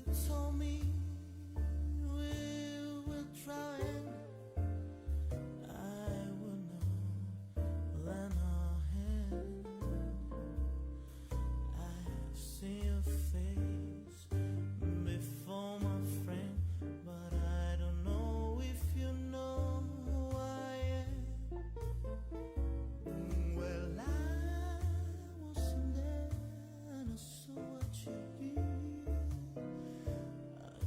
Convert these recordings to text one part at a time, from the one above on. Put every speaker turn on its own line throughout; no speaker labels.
you told me we were trying, I would know lend a hand. I've seen your face before, my friend, but I don't know if you know who I am. Well, I wasn't there and I saw what you did. I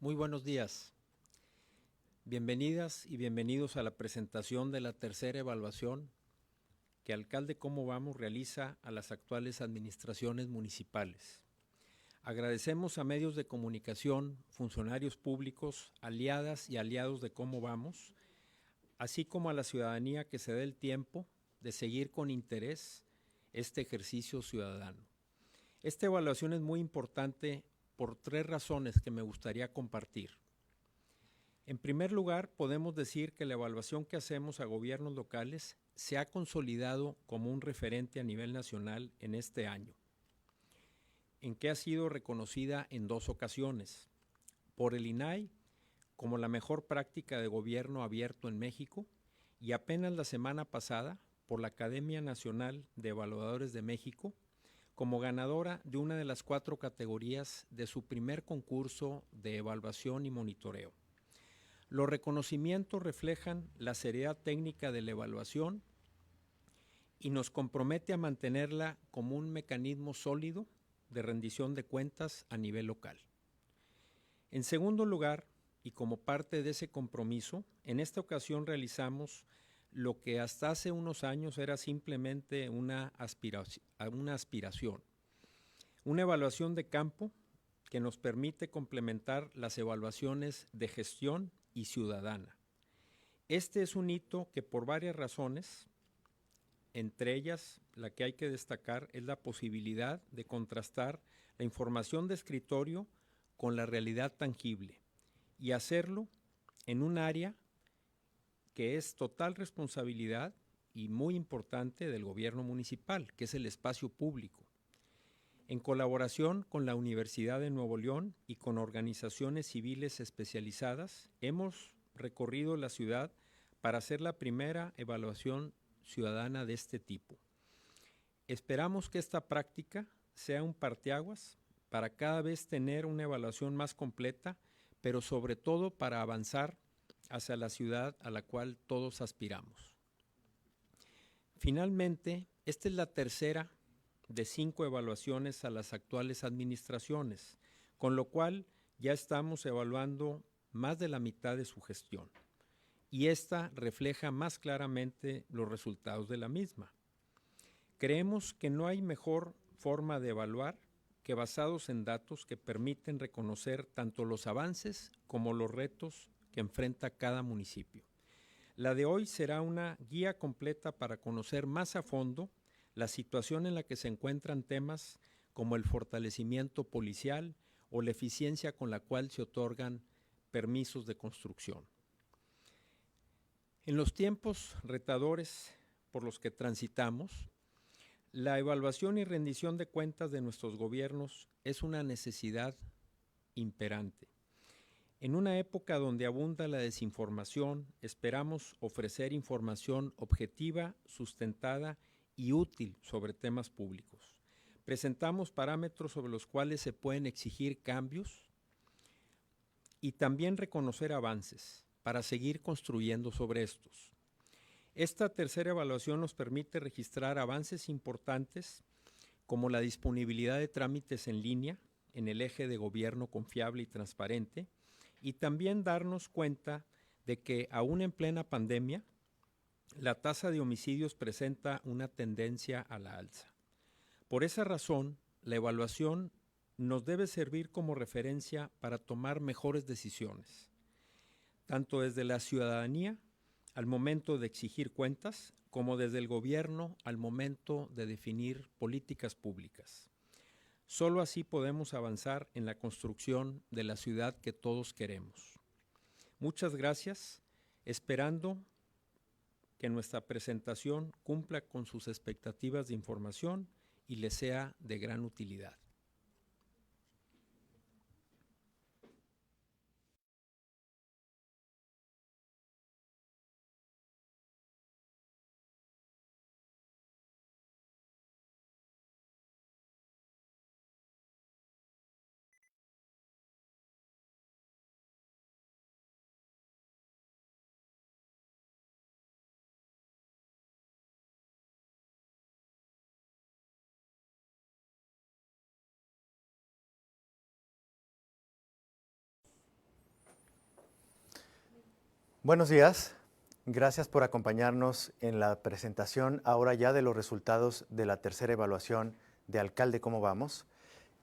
Muy buenos días. Bienvenidas y bienvenidos a la presentación de la tercera evaluación que Alcalde Cómo Vamos realiza a las actuales administraciones municipales. Agradecemos a medios de comunicación, funcionarios públicos, aliadas y aliados de Cómo Vamos, así como a la ciudadanía que se dé el tiempo de seguir con interés este ejercicio ciudadano. Esta evaluación es muy importante por 3 razones que me gustaría compartir. En primer lugar, podemos decir que la evaluación que hacemos a gobiernos locales se ha consolidado como un referente a nivel nacional en este año, en que ha sido reconocida en 2 ocasiones, por el INAI como la mejor práctica de gobierno abierto en México y apenas la semana pasada por la Academia Nacional de Evaluadores de México como ganadora de una de las 4 categorías de su primer concurso de evaluación y monitoreo. Los reconocimientos reflejan la seriedad técnica de la evaluación y nos compromete a mantenerla como un mecanismo sólido de rendición de cuentas a nivel local. En segundo lugar, y como parte de ese compromiso, en esta ocasión realizamos lo que hasta hace unos años era simplemente una aspiración, una evaluación de campo que nos permite complementar las evaluaciones de gestión y ciudadana. Este es un hito que por varias razones, entre ellas la que hay que destacar es la posibilidad de contrastar la información de escritorio con la realidad tangible y hacerlo en un área que es total responsabilidad y muy importante del gobierno municipal, que es el espacio público. En colaboración con la Universidad de Nuevo León y con organizaciones civiles especializadas, hemos recorrido la ciudad para hacer la primera evaluación ciudadana de este tipo. Esperamos que esta práctica sea un parteaguas para cada vez tener una evaluación más completa, pero sobre todo para avanzar hacia la ciudad a la cual todos aspiramos. Finalmente, esta es la tercera de 5 evaluaciones a las actuales administraciones, con lo cual ya estamos evaluando más de la mitad de su gestión. Y esta refleja más claramente los resultados de la misma. Creemos que no hay mejor forma de evaluar que basados en datos que permiten reconocer tanto los avances como los retos que enfrenta cada municipio. La de hoy será una guía completa para conocer más a fondo la situación en la que se encuentran temas como el fortalecimiento policial o la eficiencia con la cual se otorgan permisos de construcción. En los tiempos retadores por los que transitamos, la evaluación y rendición de cuentas de nuestros gobiernos es una necesidad imperante. En una época donde abunda la desinformación, esperamos ofrecer información objetiva, sustentada y útil sobre temas públicos. Presentamos parámetros sobre los cuales se pueden exigir cambios y también reconocer avances para seguir construyendo sobre estos. Esta tercera evaluación nos permite registrar avances importantes como la disponibilidad de trámites en línea en el eje de gobierno confiable y transparente, y también darnos cuenta de que aún en plena pandemia, la tasa de homicidios presenta una tendencia a la alza. Por esa razón, la evaluación nos debe servir como referencia para tomar mejores decisiones, tanto desde la ciudadanía al momento de exigir cuentas, como desde el gobierno al momento de definir políticas públicas. Solo así podemos avanzar en la construcción de la ciudad que todos queremos. Muchas gracias, esperando que nuestra presentación cumpla con sus expectativas de información y les sea de gran utilidad.
Buenos días, gracias por acompañarnos en la presentación ahora ya de los resultados de la tercera evaluación de Alcalde ¿Cómo vamos?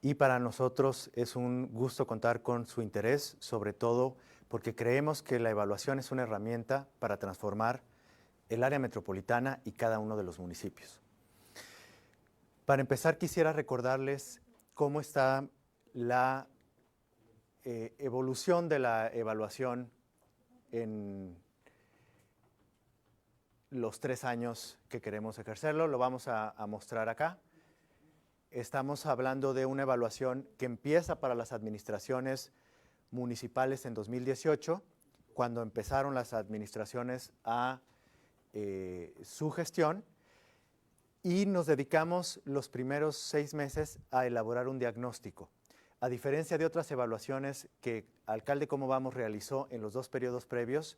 Y para nosotros es un gusto contar con su interés, sobre todo porque creemos que la evaluación es una herramienta para transformar el área metropolitana y cada uno de los municipios. Para empezar, quisiera recordarles cómo está la evolución de la evaluación en los 3 años que queremos ejercerlo. Lo vamos a mostrar acá. Estamos hablando de una evaluación que empieza para las administraciones municipales en 2018, cuando empezaron las administraciones a su gestión, y nos dedicamos los primeros 6 meses a elaborar un diagnóstico. A diferencia de otras evaluaciones que Alcalde ¿Cómo vamos? Realizó en los 2 periodos previos,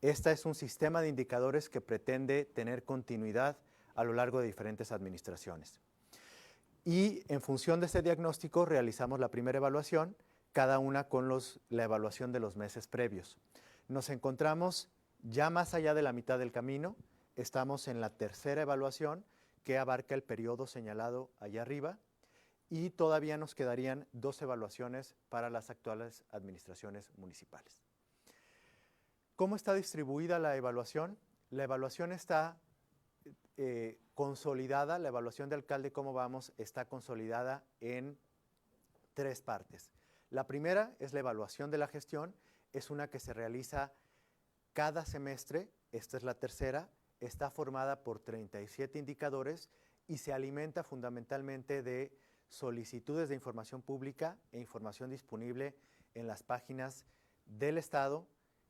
esta es un sistema de indicadores que pretende tener continuidad a lo largo de diferentes administraciones. Y en función de ese diagnóstico realizamos la primera evaluación, cada una con la evaluación de los meses previos. Nos encontramos ya más allá de la mitad del camino, estamos en la tercera evaluación que abarca el periodo señalado allá arriba, y todavía nos quedarían 2 evaluaciones para las actuales administraciones municipales. ¿Cómo está distribuida la evaluación? La evaluación está consolidada, la evaluación de Alcalde ¿Cómo vamos? Está consolidada en 3 partes. La primera es la evaluación de la gestión, es una que se realiza cada semestre, esta es la tercera, está formada por 37 indicadores y se alimenta fundamentalmente de solicitudes de información pública e información disponible en las páginas del Estado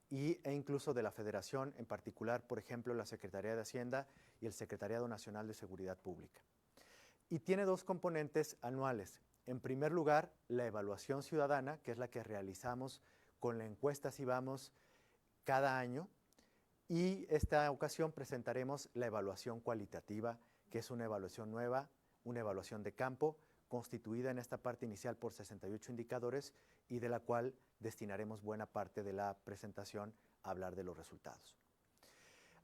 e incluso de la Federación, en particular, por ejemplo, la Secretaría de Hacienda y el Secretariado Nacional de Seguridad Pública. Y tiene 2 componentes anuales. En primer lugar, la evaluación ciudadana, que es la que realizamos con la encuesta Si Vamos cada año, y esta ocasión presentaremos la evaluación cualitativa, que es una evaluación nueva, una evaluación de campo, constituida en esta parte inicial por 68 indicadores y de la cual destinaremos buena parte de la presentación a hablar de los resultados.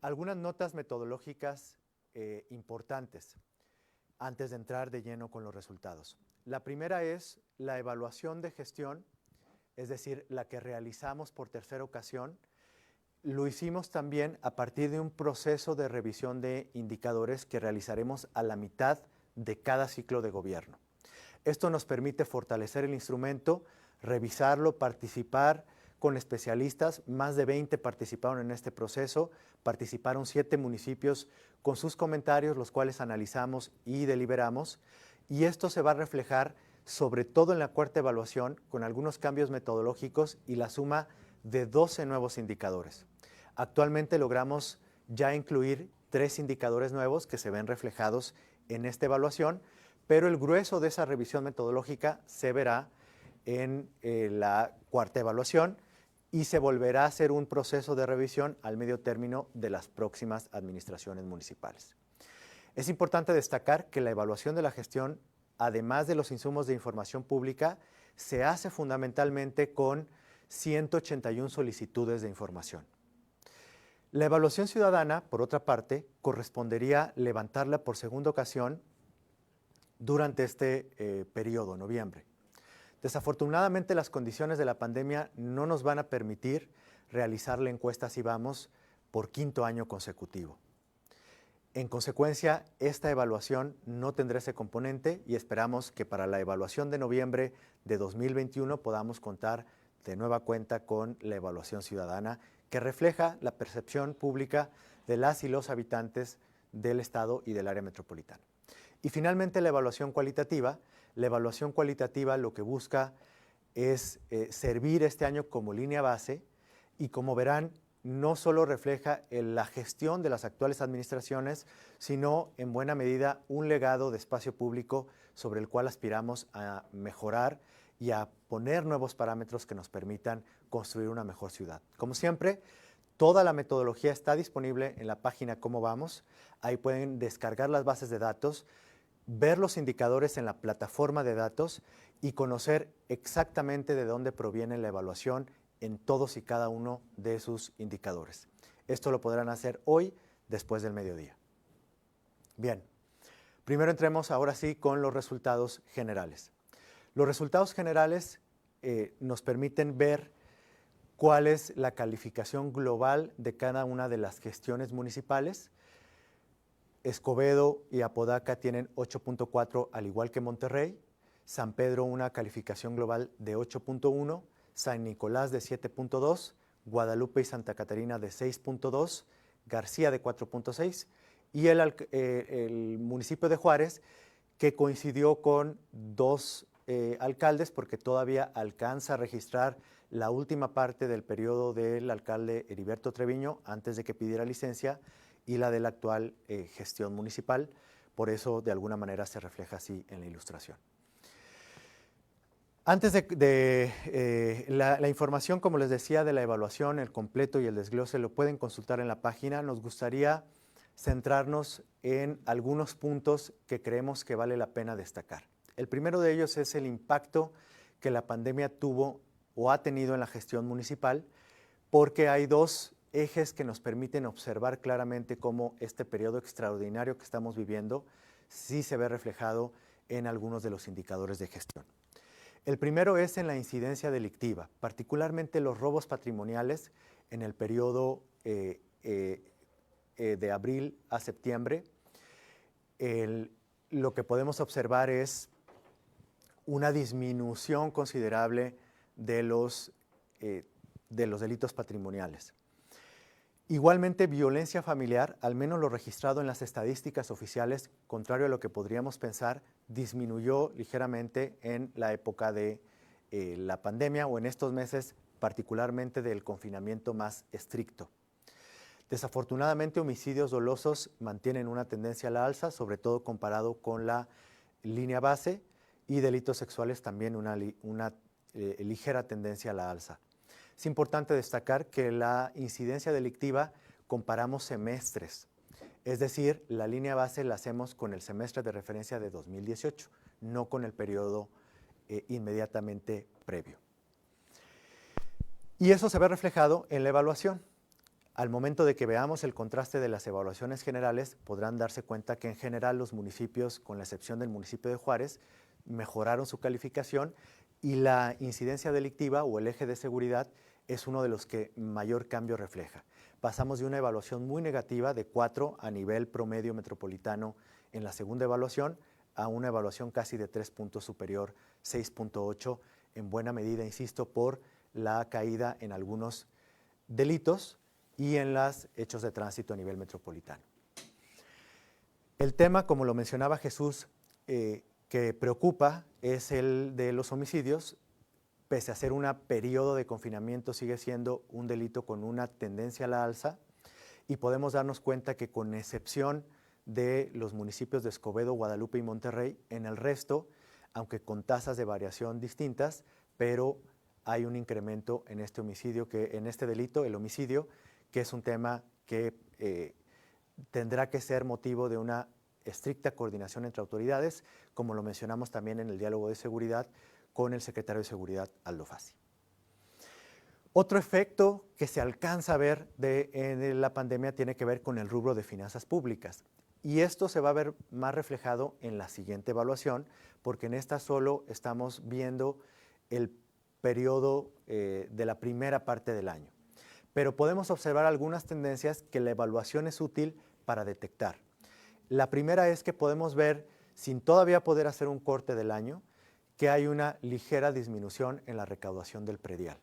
Algunas notas metodológicas importantes antes de entrar de lleno con los resultados. La primera es la evaluación de gestión, es decir, la que realizamos por tercera ocasión. Lo hicimos también a partir de un proceso de revisión de indicadores que realizaremos a la mitad de cada ciclo de gobierno. Esto nos permite fortalecer el instrumento, revisarlo, participar con especialistas. Más de 20 participaron en este proceso, participaron 7 municipios con sus comentarios, los cuales analizamos y deliberamos, y esto se va a reflejar sobre todo en la cuarta evaluación con algunos cambios metodológicos y la suma de 12 nuevos indicadores. Actualmente logramos ya incluir 3 indicadores nuevos que se ven reflejados en esta evaluación, pero el grueso de esa revisión metodológica se verá en la cuarta evaluación y se volverá a hacer un proceso de revisión al medio término de las próximas administraciones municipales. Es importante destacar que la evaluación de la gestión, además de los insumos de información pública, se hace fundamentalmente con 181 solicitudes de información. La evaluación ciudadana, por otra parte, correspondería levantarla por segunda ocasión durante este periodo, noviembre. Desafortunadamente, las condiciones de la pandemia no nos van a permitir realizar la encuesta Si Vamos por 5º año consecutivo. En consecuencia, esta evaluación no tendrá ese componente y esperamos que para la evaluación de noviembre de 2021 podamos contar de nueva cuenta con la evaluación ciudadana que refleja la percepción pública de las y los habitantes del Estado y del área metropolitana. Y finalmente la evaluación cualitativa. La evaluación cualitativa lo que busca es servir este año como línea base y, como verán, no solo refleja la gestión de las actuales administraciones, sino en buena medida un legado de espacio público sobre el cual aspiramos a mejorar y a poner nuevos parámetros que nos permitan construir una mejor ciudad. Como siempre, toda la metodología está disponible en la página Cómo Vamos. Ahí pueden descargar las bases de datos, ver los indicadores en la plataforma de datos y conocer exactamente de dónde proviene la evaluación en todos y cada uno de sus indicadores. Esto lo podrán hacer hoy, después del mediodía. Bien, primero entremos ahora sí con los resultados generales. Los resultados generales nos permiten ver cuál es la calificación global de cada una de las gestiones municipales. Escobedo y Apodaca tienen 8.4, al igual que Monterrey. San Pedro una calificación global de 8.1, San Nicolás de 7.2, Guadalupe y Santa Catarina de 6.2, García de 4.6 y el municipio de Juárez, que coincidió con dos alcaldes, porque todavía alcanza a registrar la última parte del periodo del alcalde Heriberto Treviño antes de que pidiera licencia y la de la actual gestión municipal. Por eso, de alguna manera, se refleja así en la ilustración. Antes de la información, como les decía, de la evaluación, el completo y el desglose lo pueden consultar en la página. Nos gustaría centrarnos en algunos puntos que creemos que vale la pena destacar. El primero de ellos es el impacto que la pandemia tuvo o ha tenido en la gestión municipal, porque hay dos ejes que nos permiten observar claramente cómo este periodo extraordinario que estamos viviendo sí se ve reflejado en algunos de los indicadores de gestión. El primero es en la incidencia delictiva, particularmente los robos patrimoniales en el periodo de abril a septiembre. Lo que podemos observar es una disminución considerable de los delitos patrimoniales. Igualmente, violencia familiar, al menos lo registrado en las estadísticas oficiales, contrario a lo que podríamos pensar, disminuyó ligeramente en la época de la pandemia o en estos meses, particularmente del confinamiento más estricto. Desafortunadamente, homicidios dolosos mantienen una tendencia a la alza, sobre todo comparado con la línea base, y delitos sexuales también una ligera tendencia a la alza. Es importante destacar que la incidencia delictiva comparamos semestres, es decir, la línea base la hacemos con el semestre de referencia de 2018, no con el periodo inmediatamente previo. Y eso se ve reflejado en la evaluación. Al momento de que veamos el contraste de las evaluaciones generales, podrán darse cuenta que en general los municipios, con la excepción del municipio de Juárez, mejoraron su calificación y la incidencia delictiva o el eje de seguridad es uno de los que mayor cambio refleja. Pasamos de una evaluación muy negativa de 4 a nivel promedio metropolitano en la segunda evaluación a una evaluación casi de 3 puntos superior, 6.8, en buena medida, insisto, por la caída en algunos delitos y en los hechos de tránsito a nivel metropolitano. El tema, como lo mencionaba Jesús, que preocupa es el de los homicidios. Pese a ser un periodo de confinamiento, sigue siendo un delito con una tendencia a la alza y podemos darnos cuenta que, con excepción de los municipios de Escobedo, Guadalupe y Monterrey, en el resto, aunque con tasas de variación distintas, pero hay un incremento en este delito, el homicidio, que es un tema que tendrá que ser motivo de una estricta coordinación entre autoridades, como lo mencionamos también en el diálogo de seguridad con el secretario de Seguridad, Aldo Fassi. Otro efecto que se alcanza a ver en la pandemia tiene que ver con el rubro de finanzas públicas. Y esto se va a ver más reflejado en la siguiente evaluación, porque en esta solo estamos viendo el periodo de la primera parte del año. Pero podemos observar algunas tendencias que la evaluación es útil para detectar. La primera es que podemos ver, sin todavía poder hacer un corte del año, que hay una ligera disminución en la recaudación del predial.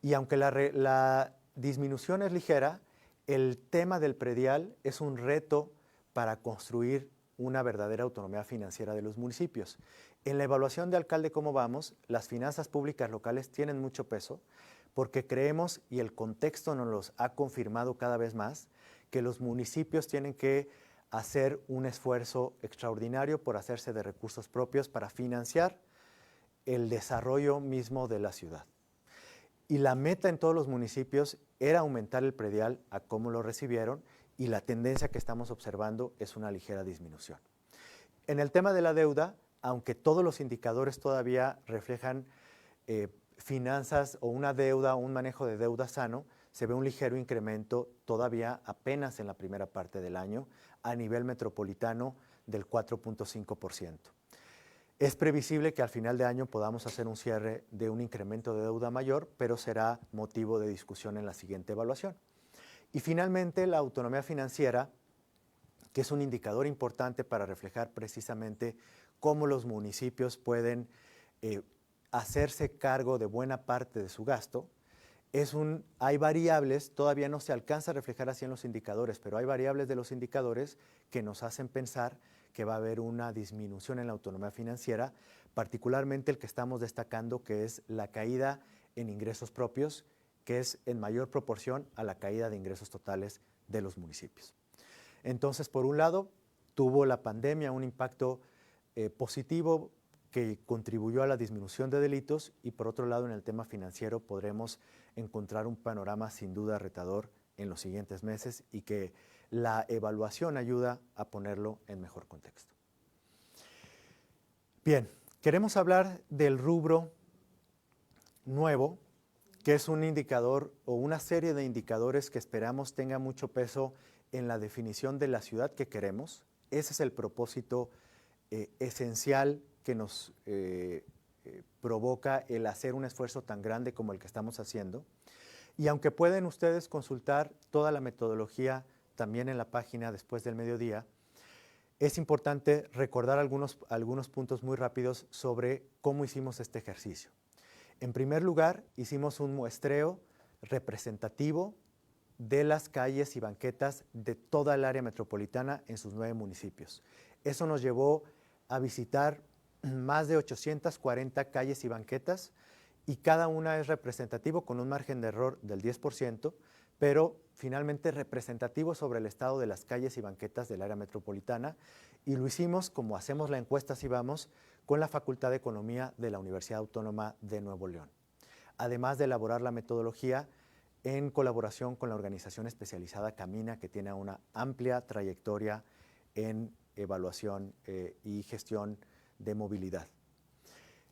Y aunque la disminución es ligera, el tema del predial es un reto para construir una verdadera autonomía financiera de los municipios. En la evaluación de Alcalde Cómo Vamos, las finanzas públicas locales tienen mucho peso, porque creemos, y el contexto nos los ha confirmado cada vez más, que los municipios tienen que hacer un esfuerzo extraordinario por hacerse de recursos propios para financiar el desarrollo mismo de la ciudad. Y la meta en todos los municipios era aumentar el predial a cómo lo recibieron, y la tendencia que estamos observando es una ligera disminución. En el tema de la deuda, aunque todos los indicadores todavía reflejan finanzas o una deuda, un manejo de deuda sano, se ve un ligero incremento todavía apenas en la primera parte del año a nivel metropolitano del 4.5%. Es previsible que al final de año podamos hacer un cierre de un incremento de deuda mayor, pero será motivo de discusión en la siguiente evaluación. Y finalmente, la autonomía financiera, que es un indicador importante para reflejar precisamente cómo los municipios pueden hacerse cargo de buena parte de su gasto. Hay variables, todavía no se alcanza a reflejar así en los indicadores, pero hay variables de los indicadores que nos hacen pensar que va a haber una disminución en la autonomía financiera, particularmente el que estamos destacando, que es la caída en ingresos propios, que es en mayor proporción a la caída de ingresos totales de los municipios. Entonces, por un lado, tuvo la pandemia un impacto positivo que contribuyó a la disminución de delitos, y por otro lado, en el tema financiero podremos encontrar un panorama sin duda retador en los siguientes meses, y que la evaluación ayuda a ponerlo en mejor contexto. Bien, queremos hablar del rubro nuevo, que es un indicador o una serie de indicadores que esperamos tenga mucho peso en la definición de la ciudad que queremos. Ese es el propósito esencial que nos provoca el hacer un esfuerzo tan grande como el que estamos haciendo. Y aunque pueden ustedes consultar toda la metodología también en la página después del mediodía, es importante recordar algunos puntos muy rápidos sobre cómo hicimos este ejercicio. En primer lugar, hicimos un muestreo representativo de las calles y banquetas de toda el área metropolitana en sus 9 municipios. Eso nos llevó a visitar más de 840 calles y banquetas, y cada una es representativo con un margen de error del 10%, pero finalmente representativo sobre el estado de las calles y banquetas del área metropolitana, y lo hicimos como hacemos la encuesta Si Vamos con la Facultad de Economía de la Universidad Autónoma de Nuevo León, además de elaborar la metodología en colaboración con la organización especializada Camina, que tiene una amplia trayectoria en evaluación y gestión de movilidad.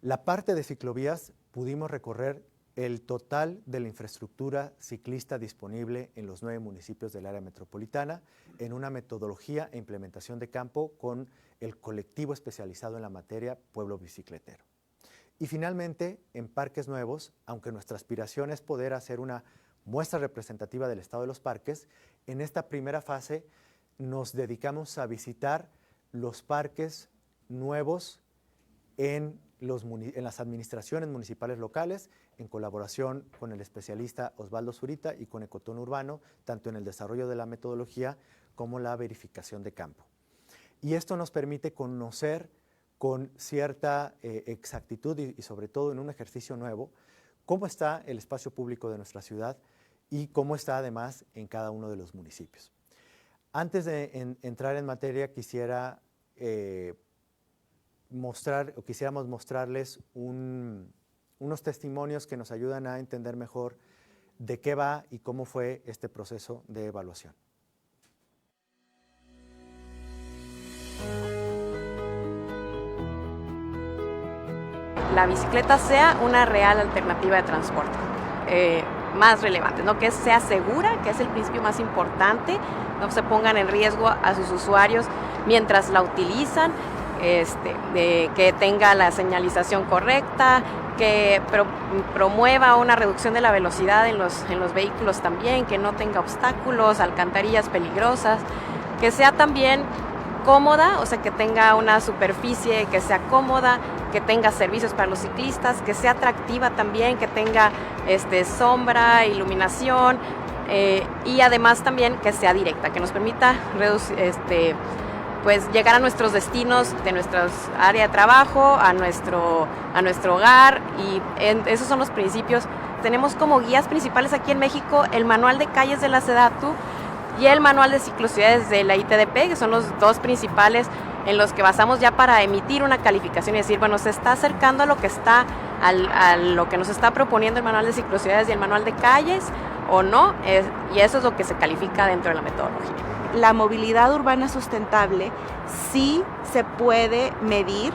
La parte de ciclovías, pudimos recorrer el total de la infraestructura ciclista disponible en los 9 municipios del área metropolitana en una metodología e implementación de campo con el colectivo especializado en la materia Pueblo Bicicletero. Y finalmente, en parques nuevos, aunque nuestra aspiración es poder hacer una muestra representativa del estado de los parques, en esta primera fase nos dedicamos a visitar los parques nuevos en las administraciones municipales locales, en colaboración con el especialista Osvaldo Zurita y con Ecotón Urbano, tanto en el desarrollo de la metodología como la verificación de campo. Y esto nos permite conocer con cierta exactitud y sobre todo en un ejercicio nuevo, cómo está el espacio público de nuestra ciudad y cómo está además en cada uno de los municipios. Antes de entrar en materia, quisiéramos mostrarles unos testimonios que nos ayudan a entender mejor de qué va y cómo fue este proceso de evaluación.
La bicicleta sea una real alternativa de transporte más relevante, ¿no? Que sea segura, que es el principio más importante, no se pongan en riesgo a sus usuarios mientras la utilizan, que tenga la señalización correcta, que promueva una reducción de la velocidad en los vehículos también, que no tenga obstáculos, alcantarillas peligrosas, que sea también cómoda, o sea, que tenga una superficie que sea cómoda, que tenga servicios para los ciclistas, que sea atractiva también, que tenga sombra, iluminación, y además también que sea directa, que nos permita pues llegar a nuestros destinos de nuestra área de trabajo, a nuestro hogar, y esos son los principios. Tenemos como guías principales aquí en México el Manual de Calles de la SEDATU y el Manual de Ciclociudades de la ITDP, que son los dos principales en los que basamos ya para emitir una calificación y decir, bueno, se está acercando a lo que a lo que nos está proponiendo el Manual de Ciclociudades y el Manual de Calles o no, y eso es lo que se califica dentro de la metodología.
La movilidad urbana sustentable sí se puede medir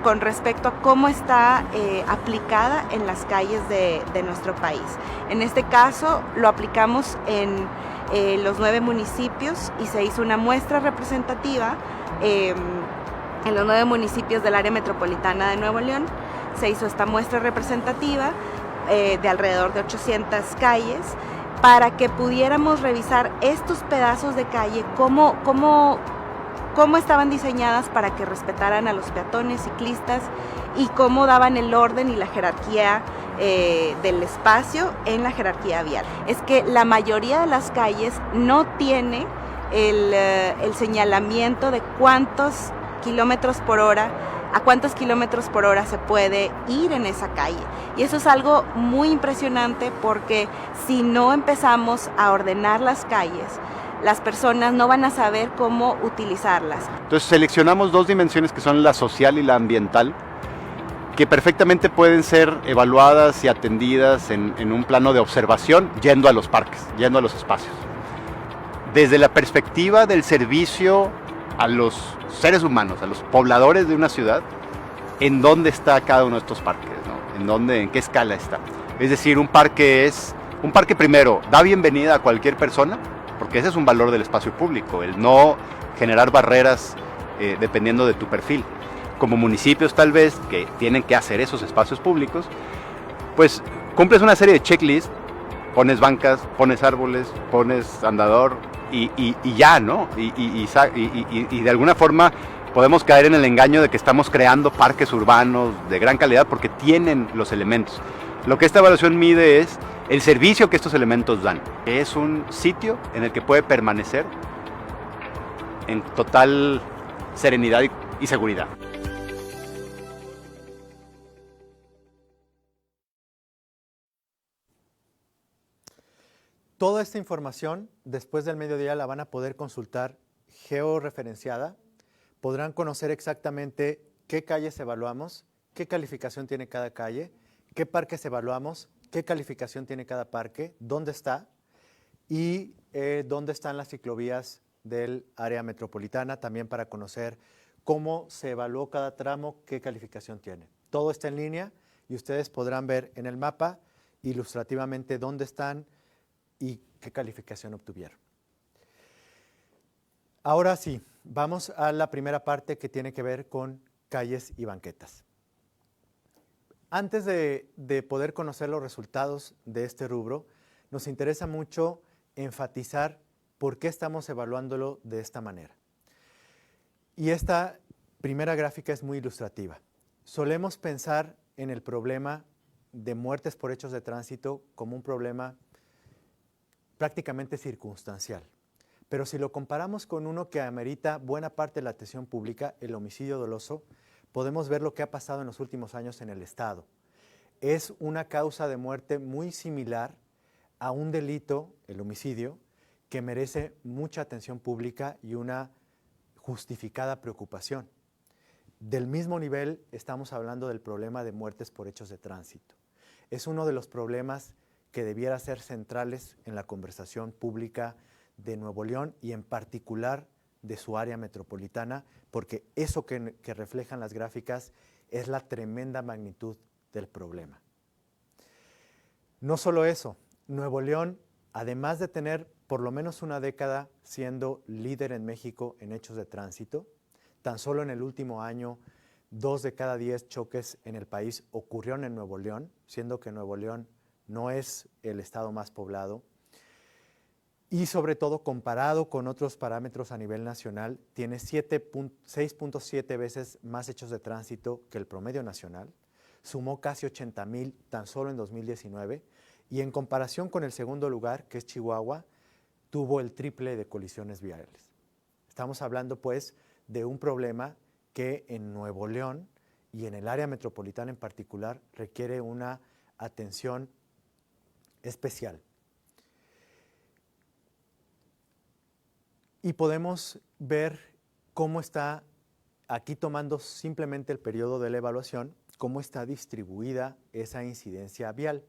con respecto a cómo está aplicada en las calles de nuestro país. En este caso lo aplicamos en los 9 municipios y se hizo una muestra representativa en los 9 municipios del área metropolitana de Nuevo León. Se hizo esta muestra representativa de alrededor de 800 calles para que pudiéramos revisar estos pedazos de calle, cómo estaban diseñadas para que respetaran a los peatones, ciclistas, y cómo daban el orden y la jerarquía del espacio en la jerarquía vial. Es que la mayoría de las calles no tiene el señalamiento de cuántos kilómetros por hora se puede ir en esa calle. Y eso es algo muy impresionante, porque si no empezamos a ordenar las calles, las personas no van a saber cómo utilizarlas.
Entonces seleccionamos 2 dimensiones que son la social y la ambiental, que perfectamente pueden ser evaluadas y atendidas en un plano de observación, yendo a los parques, yendo a los espacios. Desde la perspectiva del servicio a los seres humanos, a los pobladores de una ciudad, en dónde está cada uno de estos parques, ¿no? En qué escala está. Es decir, un parque primero da bienvenida a cualquier persona, porque ese es un valor del espacio público, el no generar barreras dependiendo de tu perfil. Como municipios tal vez que tienen que hacer esos espacios públicos, pues cumples una serie de checklists, pones bancas, pones árboles, pones andador y ya, ¿no? Y de alguna forma podemos caer en el engaño de que estamos creando parques urbanos de gran calidad porque tienen los elementos. Lo que esta evaluación mide es el servicio que estos elementos dan. Es un sitio en el que puede permanecer en total serenidad y seguridad.
Toda esta información, después del mediodía, la van a poder consultar georreferenciada. Podrán conocer exactamente qué calles evaluamos, qué calificación tiene cada calle, qué parques evaluamos, qué calificación tiene cada parque, dónde está y dónde están las ciclovías del área metropolitana, también para conocer cómo se evaluó cada tramo, qué calificación tiene. Todo está en línea y ustedes podrán ver en el mapa ilustrativamente dónde están y qué calificación obtuvieron. Ahora sí, vamos a la primera parte que tiene que ver con calles y banquetas. Antes de poder conocer los resultados de este rubro, nos interesa mucho enfatizar por qué estamos evaluándolo de esta manera. Y esta primera gráfica es muy ilustrativa. Solemos pensar en el problema de muertes por hechos de tránsito como un problema prácticamente circunstancial. Pero si lo comparamos con uno que amerita buena parte de la atención pública, el homicidio doloso, podemos ver lo que ha pasado en los últimos años en el Estado. Es una causa de muerte muy similar a un delito, el homicidio, que merece mucha atención pública y una justificada preocupación. Del mismo nivel estamos hablando del problema de muertes por hechos de tránsito. Es uno de los problemas que debiera ser centrales en la conversación pública de Nuevo León y en particular de su área metropolitana, porque eso que reflejan las gráficas es la tremenda magnitud del problema. No solo eso, Nuevo León, además de tener por lo menos una década siendo líder en México en hechos de tránsito, tan solo en el último año 2 de cada 10 choques en el país ocurrieron en Nuevo León, siendo que Nuevo León no es el estado más poblado, y sobre todo comparado con otros parámetros a nivel nacional, tiene 6.7 veces más hechos de tránsito que el promedio nacional, sumó casi 80,000 tan solo en 2019, y en comparación con el segundo lugar, que es Chihuahua, tuvo el triple de colisiones viales. Estamos hablando pues de un problema que en Nuevo León y en el área metropolitana en particular requiere una atención especial. Y podemos ver cómo está, aquí tomando simplemente el periodo de la evaluación, cómo está distribuida esa incidencia vial.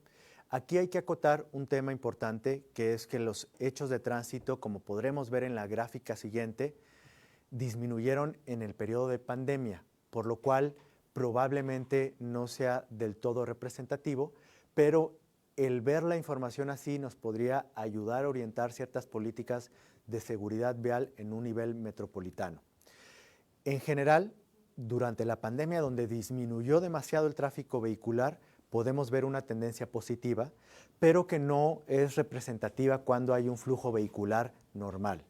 Aquí hay que acotar un tema importante, que es que los hechos de tránsito, como podremos ver en la gráfica siguiente, disminuyeron en el periodo de pandemia. por lo cual probablemente no sea del todo representativo, pero el ver la información así nos podría ayudar a orientar ciertas políticas de seguridad vial en un nivel metropolitano. En general, durante la pandemia, donde disminuyó demasiado el tráfico vehicular, podemos ver una tendencia positiva, pero que no es representativa cuando hay un flujo vehicular normal.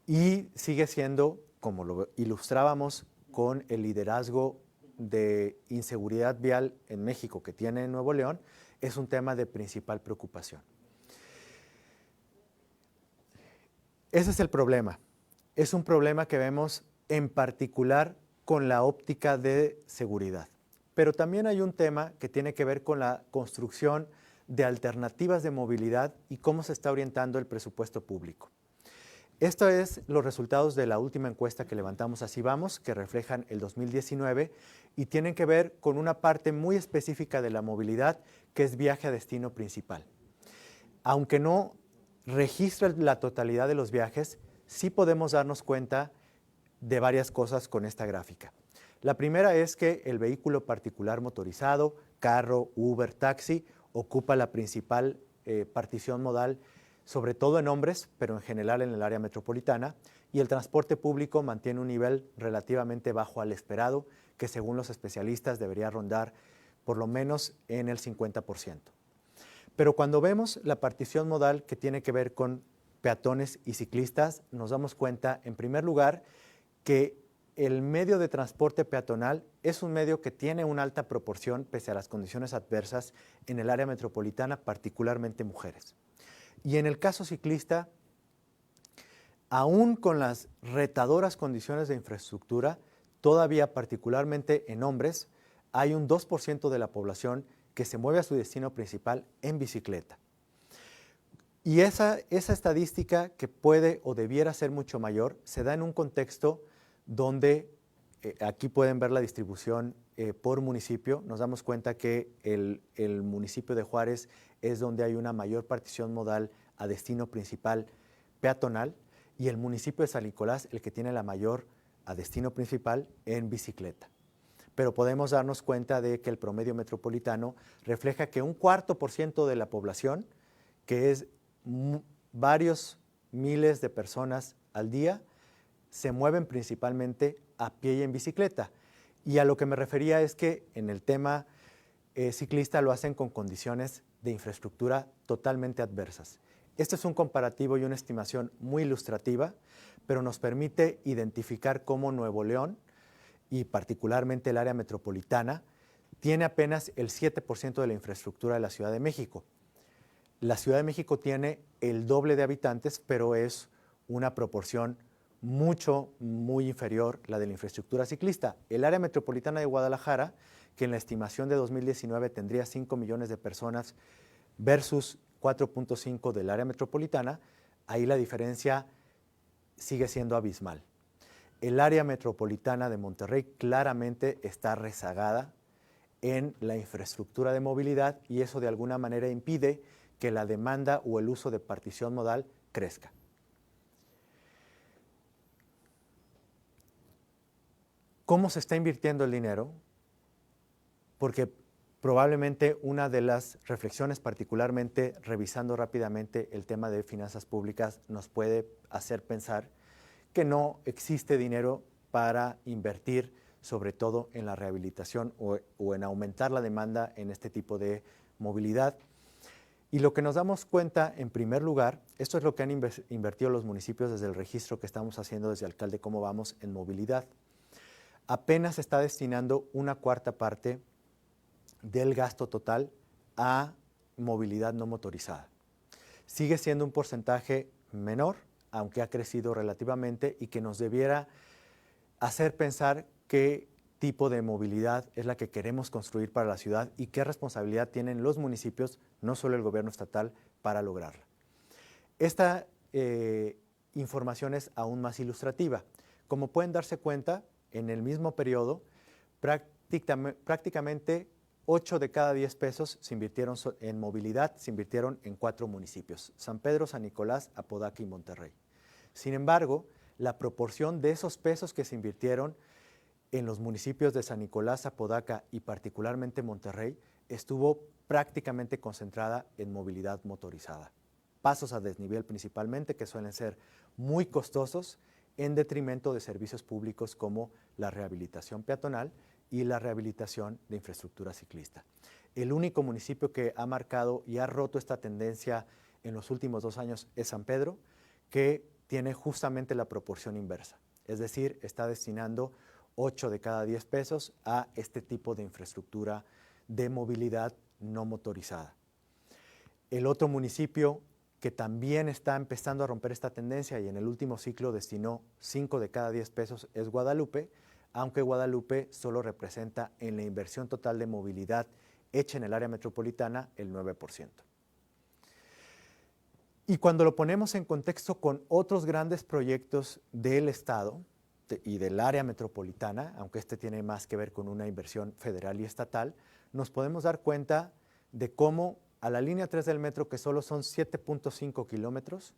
Y sigue siendo, como lo ilustrábamos con el liderazgo de inseguridad vial en México que tiene Nuevo León, es un tema de principal preocupación. Ese es el problema. Es un problema que vemos en particular con la óptica de seguridad. Pero también hay un tema que tiene que ver con la construcción de alternativas de movilidad y cómo se está orientando el presupuesto público. Estos son los resultados de la última encuesta que levantamos Así Vamos, que reflejan el 2019 y tienen que ver con una parte muy específica de la movilidad, que es viaje a destino principal. Aunque no registra la totalidad de los viajes, sí podemos darnos cuenta de varias cosas con esta gráfica. La primera es que el vehículo particular motorizado, carro, Uber, taxi, ocupa la principal partición modal, sobre todo en hombres, pero en general en el área metropolitana, y el transporte público mantiene un nivel relativamente bajo al esperado, que según los especialistas debería rondar por lo menos en el 50%. Pero cuando vemos la partición modal que tiene que ver con peatones y ciclistas, nos damos cuenta, en primer lugar, que el medio de transporte peatonal es un medio que tiene una alta proporción, pese a las condiciones adversas, en el área metropolitana, particularmente mujeres. Y en el caso ciclista, aún con las retadoras condiciones de infraestructura, todavía particularmente en hombres, hay un 2% de la población que se mueve a su destino principal en bicicleta. Y esa estadística, que puede o debiera ser mucho mayor, se da en un contexto donde, aquí pueden ver la distribución por municipio. Nos damos cuenta que el municipio de Juárez es donde hay una mayor partición modal a destino principal peatonal, y el municipio de San Nicolás el que tiene la mayor a destino principal en bicicleta. Pero podemos darnos cuenta de que el promedio metropolitano refleja que un 4% de la población, que es varios miles de personas al día, se mueven principalmente a pie y en bicicleta. Y a lo que me refería es que en el tema ciclista lo hacen con condiciones de infraestructura totalmente adversas. Este es un comparativo y una estimación muy ilustrativa, pero nos permite identificar cómo Nuevo León, y particularmente el área metropolitana, tiene apenas el 7% de la infraestructura de la Ciudad de México. La Ciudad de México tiene el doble de habitantes, pero es una proporción muy inferior la de la infraestructura ciclista. El área metropolitana de Guadalajara, que en la estimación de 2019 tendría 5 millones de personas versus 4.5 del área metropolitana, ahí la diferencia sigue siendo abismal. El área metropolitana de Monterrey claramente está rezagada en la infraestructura de movilidad, y eso de alguna manera impide que la demanda o el uso de partición modal crezca. ¿Cómo se está invirtiendo el dinero? Porque probablemente una de las reflexiones, particularmente revisando rápidamente el tema de finanzas públicas, nos puede hacer pensar que no existe dinero para invertir, sobre todo en la rehabilitación o en aumentar la demanda en este tipo de movilidad. Y lo que nos damos cuenta, en primer lugar, esto es lo que han invertido los municipios desde el registro que estamos haciendo desde Alcalde Cómo Vamos en movilidad. Apenas se está destinando una cuarta parte del gasto total a movilidad no motorizada. Sigue siendo un porcentaje menor, aunque ha crecido relativamente, y que nos debiera hacer pensar qué tipo de movilidad es la que queremos construir para la ciudad y qué responsabilidad tienen los municipios, no solo el gobierno estatal, para lograrla. Esta información es aún más ilustrativa. Como pueden darse cuenta, en el mismo periodo, prácticamente 8 de cada 10 pesos se invirtieron en movilidad, se invirtieron en 4 municipios: San Pedro, San Nicolás, Apodaca y Monterrey. Sin embargo, la proporción de esos pesos que se invirtieron en los municipios de San Nicolás, Apodaca y particularmente Monterrey, estuvo prácticamente concentrada en movilidad motorizada. Pasos a desnivel principalmente, que suelen ser muy costosos, en detrimento de servicios públicos como la rehabilitación peatonal y la rehabilitación de infraestructura ciclista. El único municipio que ha marcado y ha roto esta tendencia en los últimos 2 años es San Pedro, que tiene justamente la proporción inversa. Es decir, está destinando 8 de cada 10 pesos a este tipo de infraestructura de movilidad no motorizada. El otro municipio que también está empezando a romper esta tendencia y en el último ciclo destinó 5 de cada 10 pesos es Guadalupe, aunque Guadalupe solo representa en la inversión total de movilidad hecha en el área metropolitana el 9%. Y cuando lo ponemos en contexto con otros grandes proyectos del Estado y del área metropolitana, aunque este tiene más que ver con una inversión federal y estatal, nos podemos dar cuenta de cómo a la línea 3 del metro, que solo son 7.5 kilómetros,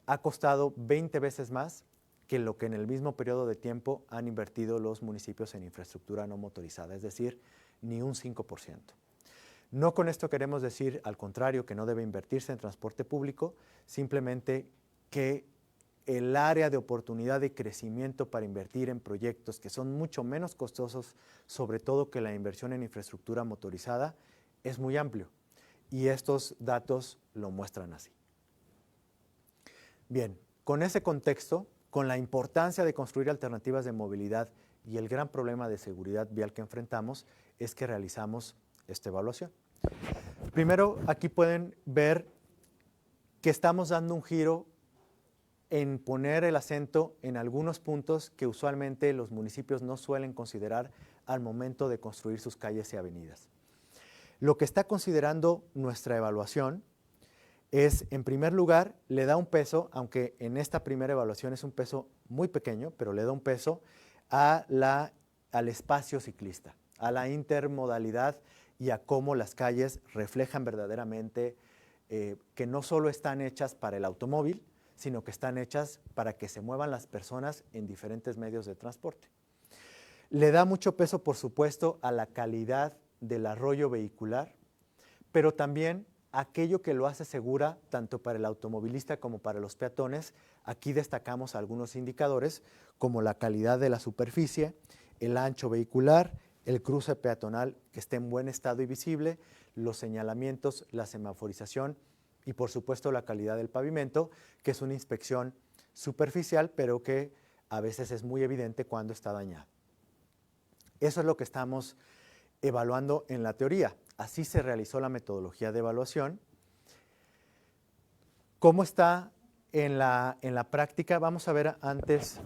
ha costado 20 veces más que lo que en el mismo periodo de tiempo han invertido los municipios en infraestructura no motorizada, es decir, ni un 5%. No con esto queremos decir, al contrario, que no debe invertirse en transporte público, simplemente que el área de oportunidad de crecimiento para invertir en proyectos que son mucho menos costosos, sobre todo que la inversión en infraestructura motorizada, es muy amplio. Y estos datos lo muestran así. Bien, con ese contexto, con la importancia de construir alternativas de movilidad y el gran problema de seguridad vial que enfrentamos, es que realizamos esta evaluación. Primero, aquí pueden ver que estamos dando un giro en poner el acento en algunos puntos que usualmente los municipios no suelen considerar al momento de construir sus calles y avenidas. Lo que está considerando nuestra evaluación es, en primer lugar, le da un peso, aunque en esta primera evaluación es un peso muy pequeño, pero le da un peso al espacio ciclista, a la intermodalidad y a cómo las calles reflejan verdaderamente que no solo están hechas para el automóvil, sino que están hechas para que se muevan las personas en diferentes medios de transporte. Le da mucho peso, por supuesto, a la calidad del arroyo vehicular, pero también aquello que lo hace segura tanto para el automovilista como para los peatones. Aquí destacamos algunos indicadores como la calidad de la superficie, el ancho vehicular, el cruce peatonal que esté en buen estado y visible, los señalamientos, la semaforización y por supuesto la calidad del pavimento, que es una inspección superficial pero que a veces es muy evidente cuando está dañado. Eso es lo que estamos evaluando en la teoría. Así se realizó la metodología de evaluación. ¿Cómo está en la práctica? Vamos a ver antes,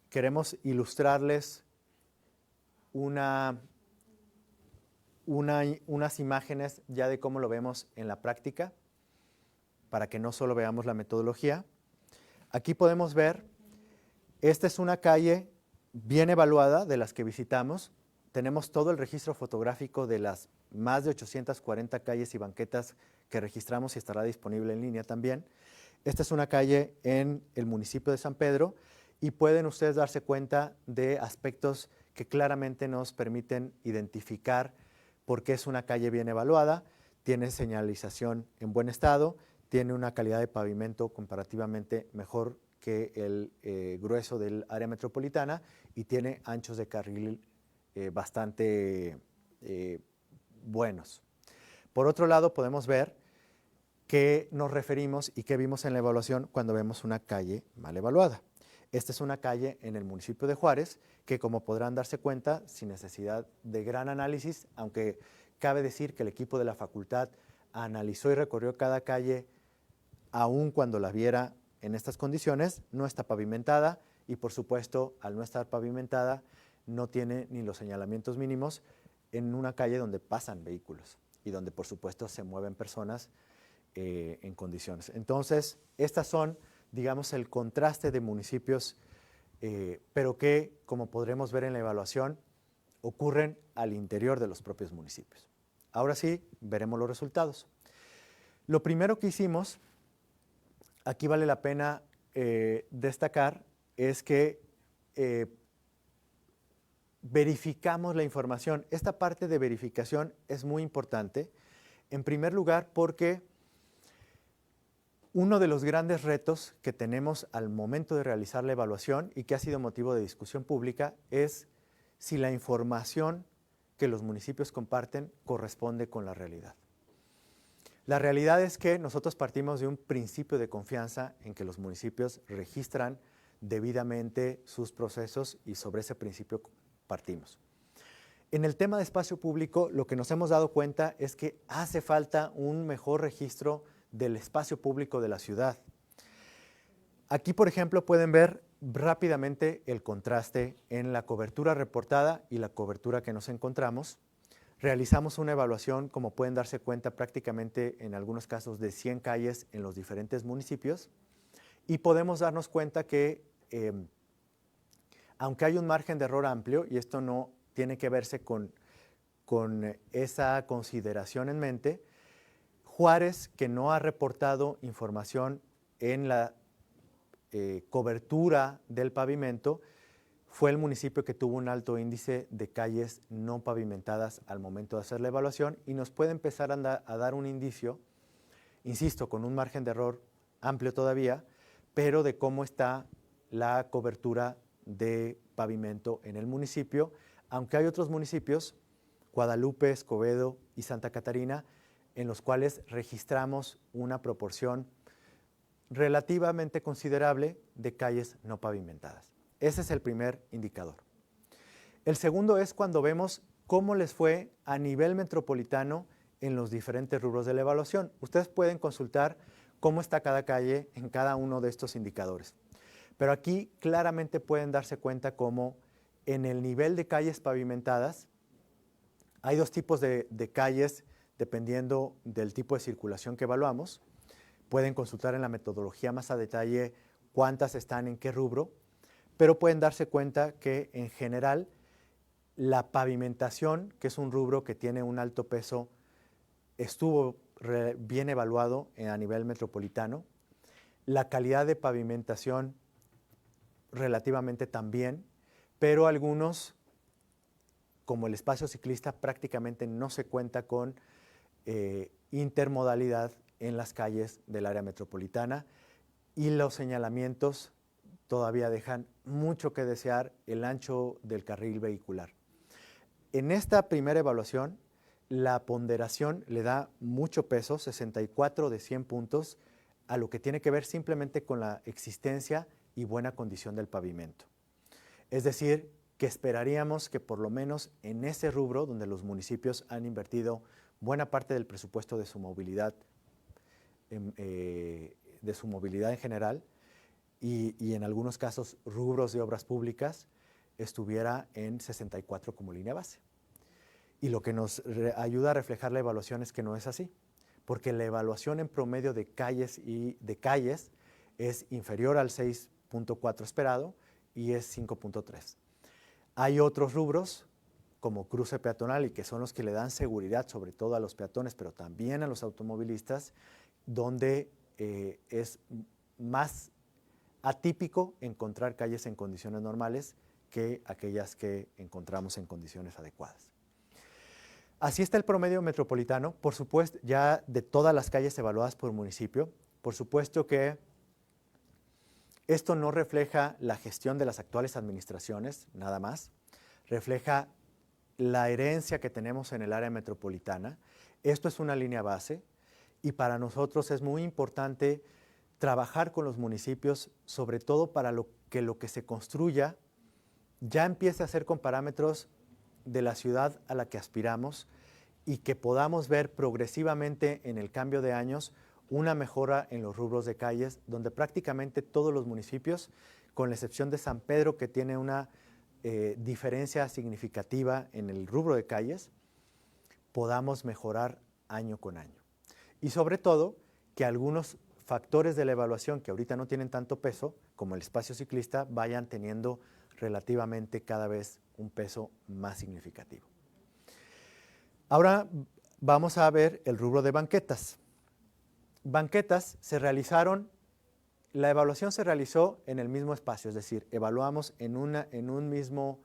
queremos ilustrarles unas imágenes ya de cómo lo vemos en la práctica, para que no solo veamos la metodología. Aquí podemos ver, esta es una calle bien evaluada de las que visitamos. Tenemos todo el registro fotográfico de las más de 840 calles y banquetas que registramos y estará disponible en línea también. Esta es una calle en el municipio de San Pedro y pueden ustedes darse cuenta de aspectos que claramente nos permiten identificar por qué es una calle bien evaluada. Tiene señalización en buen estado, tiene una calidad de pavimento comparativamente mejor que el grueso del área metropolitana y tiene anchos de carril bastante buenos. Por otro lado, podemos ver qué nos referimos y qué vimos en la evaluación cuando vemos una calle mal evaluada. Esta es una calle en el municipio de Juárez que, como podrán darse cuenta, sin necesidad de gran análisis, aunque cabe decir que el equipo de la facultad analizó y recorrió cada calle aun cuando la viera en estas condiciones, no está pavimentada y, por supuesto, al no estar pavimentada, no tiene ni los señalamientos mínimos en una calle donde pasan vehículos y donde, por supuesto, se mueven personas en condiciones. Entonces, estas son, digamos, el contraste de municipios, pero que, como podremos ver en la evaluación, ocurren al interior de los propios municipios. Ahora sí, veremos los resultados. Lo primero que hicimos, aquí vale la pena destacar, es que verificamos la información. Esta parte de verificación es muy importante, en primer lugar porque uno de los grandes retos que tenemos al momento de realizar la evaluación y que ha sido motivo de discusión pública es si la información que los municipios comparten corresponde con la realidad. La realidad es que nosotros partimos de un principio de confianza en que los municipios registran debidamente sus procesos y sobre ese principio partimos. En el tema de espacio público, lo que nos hemos dado cuenta es que hace falta un mejor registro del espacio público de la ciudad. Aquí, por ejemplo, pueden ver rápidamente el contraste en la cobertura reportada y la cobertura que nos encontramos. Realizamos una evaluación, como pueden darse cuenta, prácticamente en algunos casos de 100 calles en los diferentes municipios y podemos darnos cuenta que aunque hay un margen de error amplio, y esto no tiene que verse con esa consideración en mente, Juárez, que no ha reportado información en la cobertura del pavimento, fue el municipio que tuvo un alto índice de calles no pavimentadas al momento de hacer la evaluación y nos puede empezar a dar un indicio, insisto, con un margen de error amplio todavía, pero de cómo está la cobertura de pavimento en el municipio, aunque hay otros municipios, Guadalupe, Escobedo y Santa Catarina, en los cuales registramos una proporción relativamente considerable de calles no pavimentadas. Ese es el primer indicador. El segundo es cuando vemos cómo les fue a nivel metropolitano en los diferentes rubros de la evaluación. Ustedes pueden consultar cómo está cada calle en cada uno de estos indicadores. Pero aquí claramente pueden darse cuenta cómo en el nivel de calles pavimentadas hay dos tipos de calles dependiendo del tipo de circulación que evaluamos. Pueden consultar en la metodología más a detalle cuántas están en qué rubro, pero pueden darse cuenta que en general la pavimentación, que es un rubro que tiene un alto peso, estuvo bien evaluado a nivel metropolitano. La calidad de pavimentación relativamente también, pero algunos, como el espacio ciclista, prácticamente no se cuenta con intermodalidad en las calles del área metropolitana y los señalamientos todavía dejan mucho que desear el ancho del carril vehicular. En esta primera evaluación, la ponderación le da mucho peso, 64 de 100 puntos, a lo que tiene que ver simplemente con la existencia y buena condición del pavimento. Es decir, que esperaríamos que por lo menos en ese rubro, donde los municipios han invertido buena parte del presupuesto de su movilidad, en general, y en algunos casos rubros de obras públicas, estuviera en 64 como línea base. Y lo que nos ayuda a reflejar la evaluación es que no es así, porque la evaluación en promedio de calles es inferior al 6.4 esperado y es 5.3. Hay otros rubros como cruce peatonal y que son los que le dan seguridad sobre todo a los peatones, pero también a los automovilistas, donde es más atípico encontrar calles en condiciones normales que aquellas que encontramos en condiciones adecuadas. Así está el promedio metropolitano, por supuesto, ya de todas las calles evaluadas por municipio. Por supuesto que esto no refleja la gestión de las actuales administraciones, nada más. Refleja la herencia que tenemos en el área metropolitana. Esto es una línea base y para nosotros es muy importante trabajar con los municipios, sobre todo para lo que se construya ya empiece a ser con parámetros de la ciudad a la que aspiramos y que podamos ver progresivamente en el cambio de años una mejora en los rubros de calles, donde prácticamente todos los municipios, con la excepción de San Pedro, que tiene una diferencia significativa en el rubro de calles, podamos mejorar año con año. Y sobre todo, que algunos factores de la evaluación que ahorita no tienen tanto peso, como el espacio ciclista, vayan teniendo relativamente cada vez un peso más significativo. Ahora vamos a ver el rubro de banquetas. Banquetas la evaluación se realizó en el mismo espacio, es decir, evaluamos en un mismo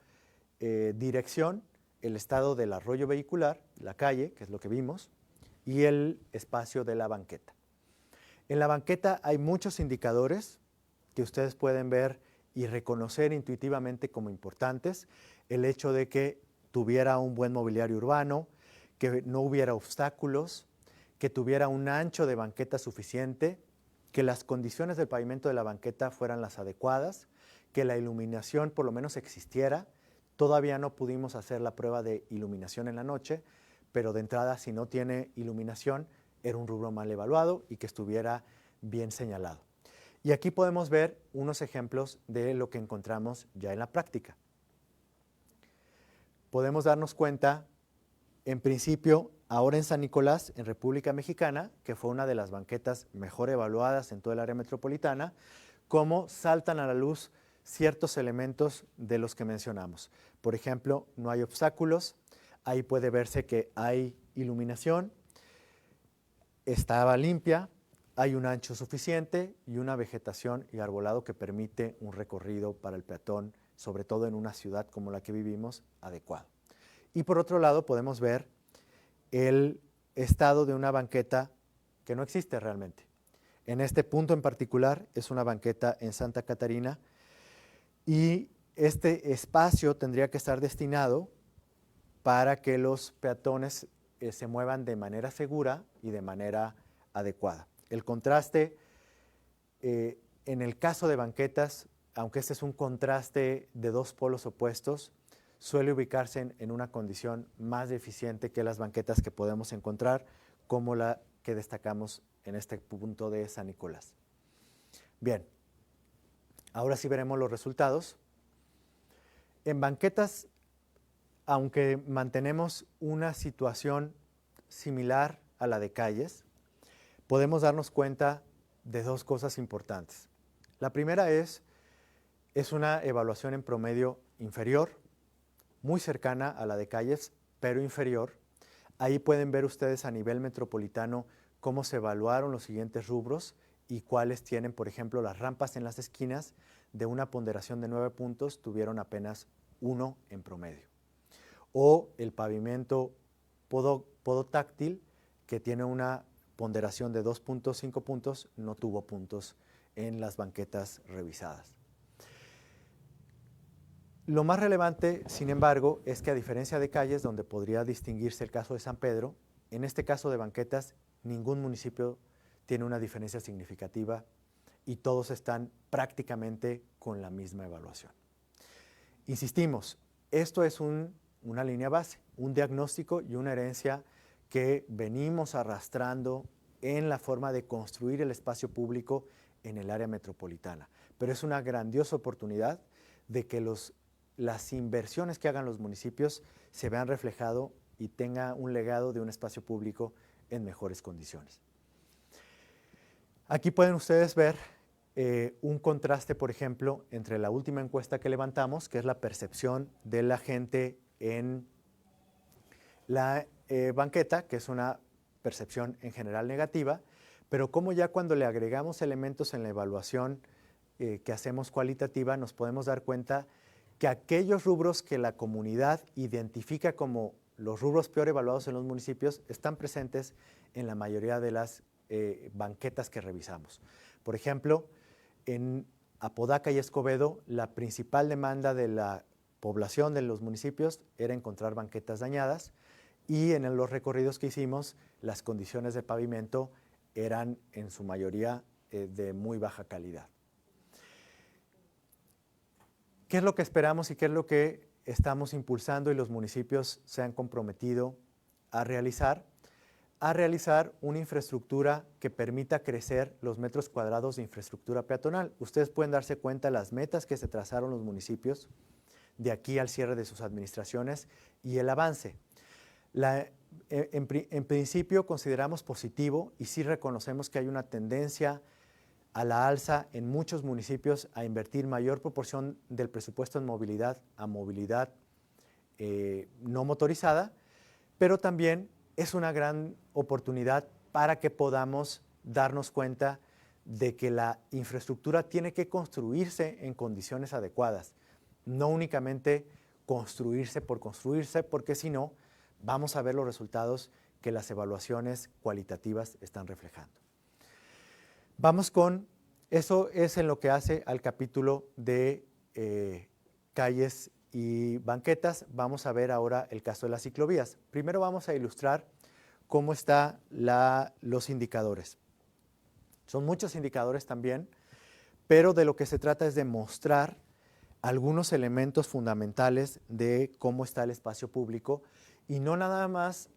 dirección, el estado del arroyo vehicular, la calle, que es lo que vimos, y el espacio de la banqueta. En la banqueta hay muchos indicadores que ustedes pueden ver y reconocer intuitivamente como importantes. El hecho de que tuviera un buen mobiliario urbano, que no hubiera obstáculos, que tuviera un ancho de banqueta suficiente, que las condiciones del pavimento de la banqueta fueran las adecuadas, que la iluminación por lo menos existiera. Todavía no pudimos hacer la prueba de iluminación en la noche, pero de entrada, si no tiene iluminación, era un rubro mal evaluado y que estuviera bien señalado. Y aquí podemos ver unos ejemplos de lo que encontramos ya en la práctica. Podemos darnos cuenta, en principio, ahora en San Nicolás, en República Mexicana, que fue una de las banquetas mejor evaluadas en todo el área metropolitana, cómo saltan a la luz ciertos elementos de los que mencionamos. Por ejemplo, no hay obstáculos, ahí puede verse que hay iluminación, estaba limpia, hay un ancho suficiente y una vegetación y arbolado que permite un recorrido para el peatón, sobre todo en una ciudad como la que vivimos, adecuado. Y por otro lado podemos ver el estado de una banqueta que no existe realmente. En este punto en particular es una banqueta en Santa Catarina y este espacio tendría que estar destinado para que los peatones se muevan de manera segura y de manera adecuada. El contraste, en el caso de banquetas, aunque este es un contraste de dos polos opuestos, suele ubicarse en una condición más deficiente que las banquetas que podemos encontrar, como la que destacamos en este punto de San Nicolás. Bien, ahora sí veremos los resultados. En banquetas, aunque mantenemos una situación similar a la de calles, podemos darnos cuenta de dos cosas importantes. La primera es una evaluación en promedio inferior, muy cercana a la de calles, pero inferior. Ahí pueden ver ustedes a nivel metropolitano cómo se evaluaron los siguientes rubros y cuáles tienen, por ejemplo, las rampas en las esquinas de una ponderación de 9 puntos, tuvieron apenas 1 en promedio. O el pavimento podotáctil, que tiene una ponderación de 2.5 puntos, no tuvo puntos en las banquetas revisadas. Lo más relevante, sin embargo, es que a diferencia de calles, donde podría distinguirse el caso de San Pedro, en este caso de banquetas, ningún municipio tiene una diferencia significativa y todos están prácticamente con la misma evaluación. Insistimos, esto es una línea base, un diagnóstico y una herencia que venimos arrastrando en la forma de construir el espacio público en el área metropolitana. Pero es una grandiosa oportunidad de que las inversiones que hagan los municipios se vean reflejado y tenga un legado de un espacio público en mejores condiciones. Aquí pueden ustedes ver un contraste, por ejemplo, entre la última encuesta que levantamos, que es la percepción de la gente en la banqueta, que es una percepción en general negativa, pero como ya cuando le agregamos elementos en la evaluación que hacemos cualitativa, nos podemos dar cuenta que aquellos rubros que la comunidad identifica como los rubros peor evaluados en los municipios están presentes en la mayoría de las banquetas que revisamos. Por ejemplo, en Apodaca y Escobedo, la principal demanda de la población de los municipios era encontrar banquetas dañadas y en los recorridos que hicimos, las condiciones de pavimento eran en su mayoría de muy baja calidad. ¿Qué es lo que esperamos y qué es lo que estamos impulsando y los municipios se han comprometido a realizar? A realizar una infraestructura que permita crecer los metros cuadrados de infraestructura peatonal. Ustedes pueden darse cuenta de las metas que se trazaron los municipios de aquí al cierre de sus administraciones y el avance. En principio consideramos positivo y sí reconocemos que hay una tendencia a la alza en muchos municipios a invertir mayor proporción del presupuesto en movilidad a movilidad no motorizada, pero también es una gran oportunidad para que podamos darnos cuenta de que la infraestructura tiene que construirse en condiciones adecuadas, no únicamente construirse por construirse, porque si no, vamos a ver los resultados que las evaluaciones cualitativas están reflejando. Vamos con, eso es en lo que hace al capítulo de calles y banquetas. Vamos a ver ahora el caso de las ciclovías. Primero vamos a ilustrar cómo están los indicadores. Son muchos indicadores también, pero de lo que se trata es de mostrar algunos elementos fundamentales de cómo está el espacio público y no nada más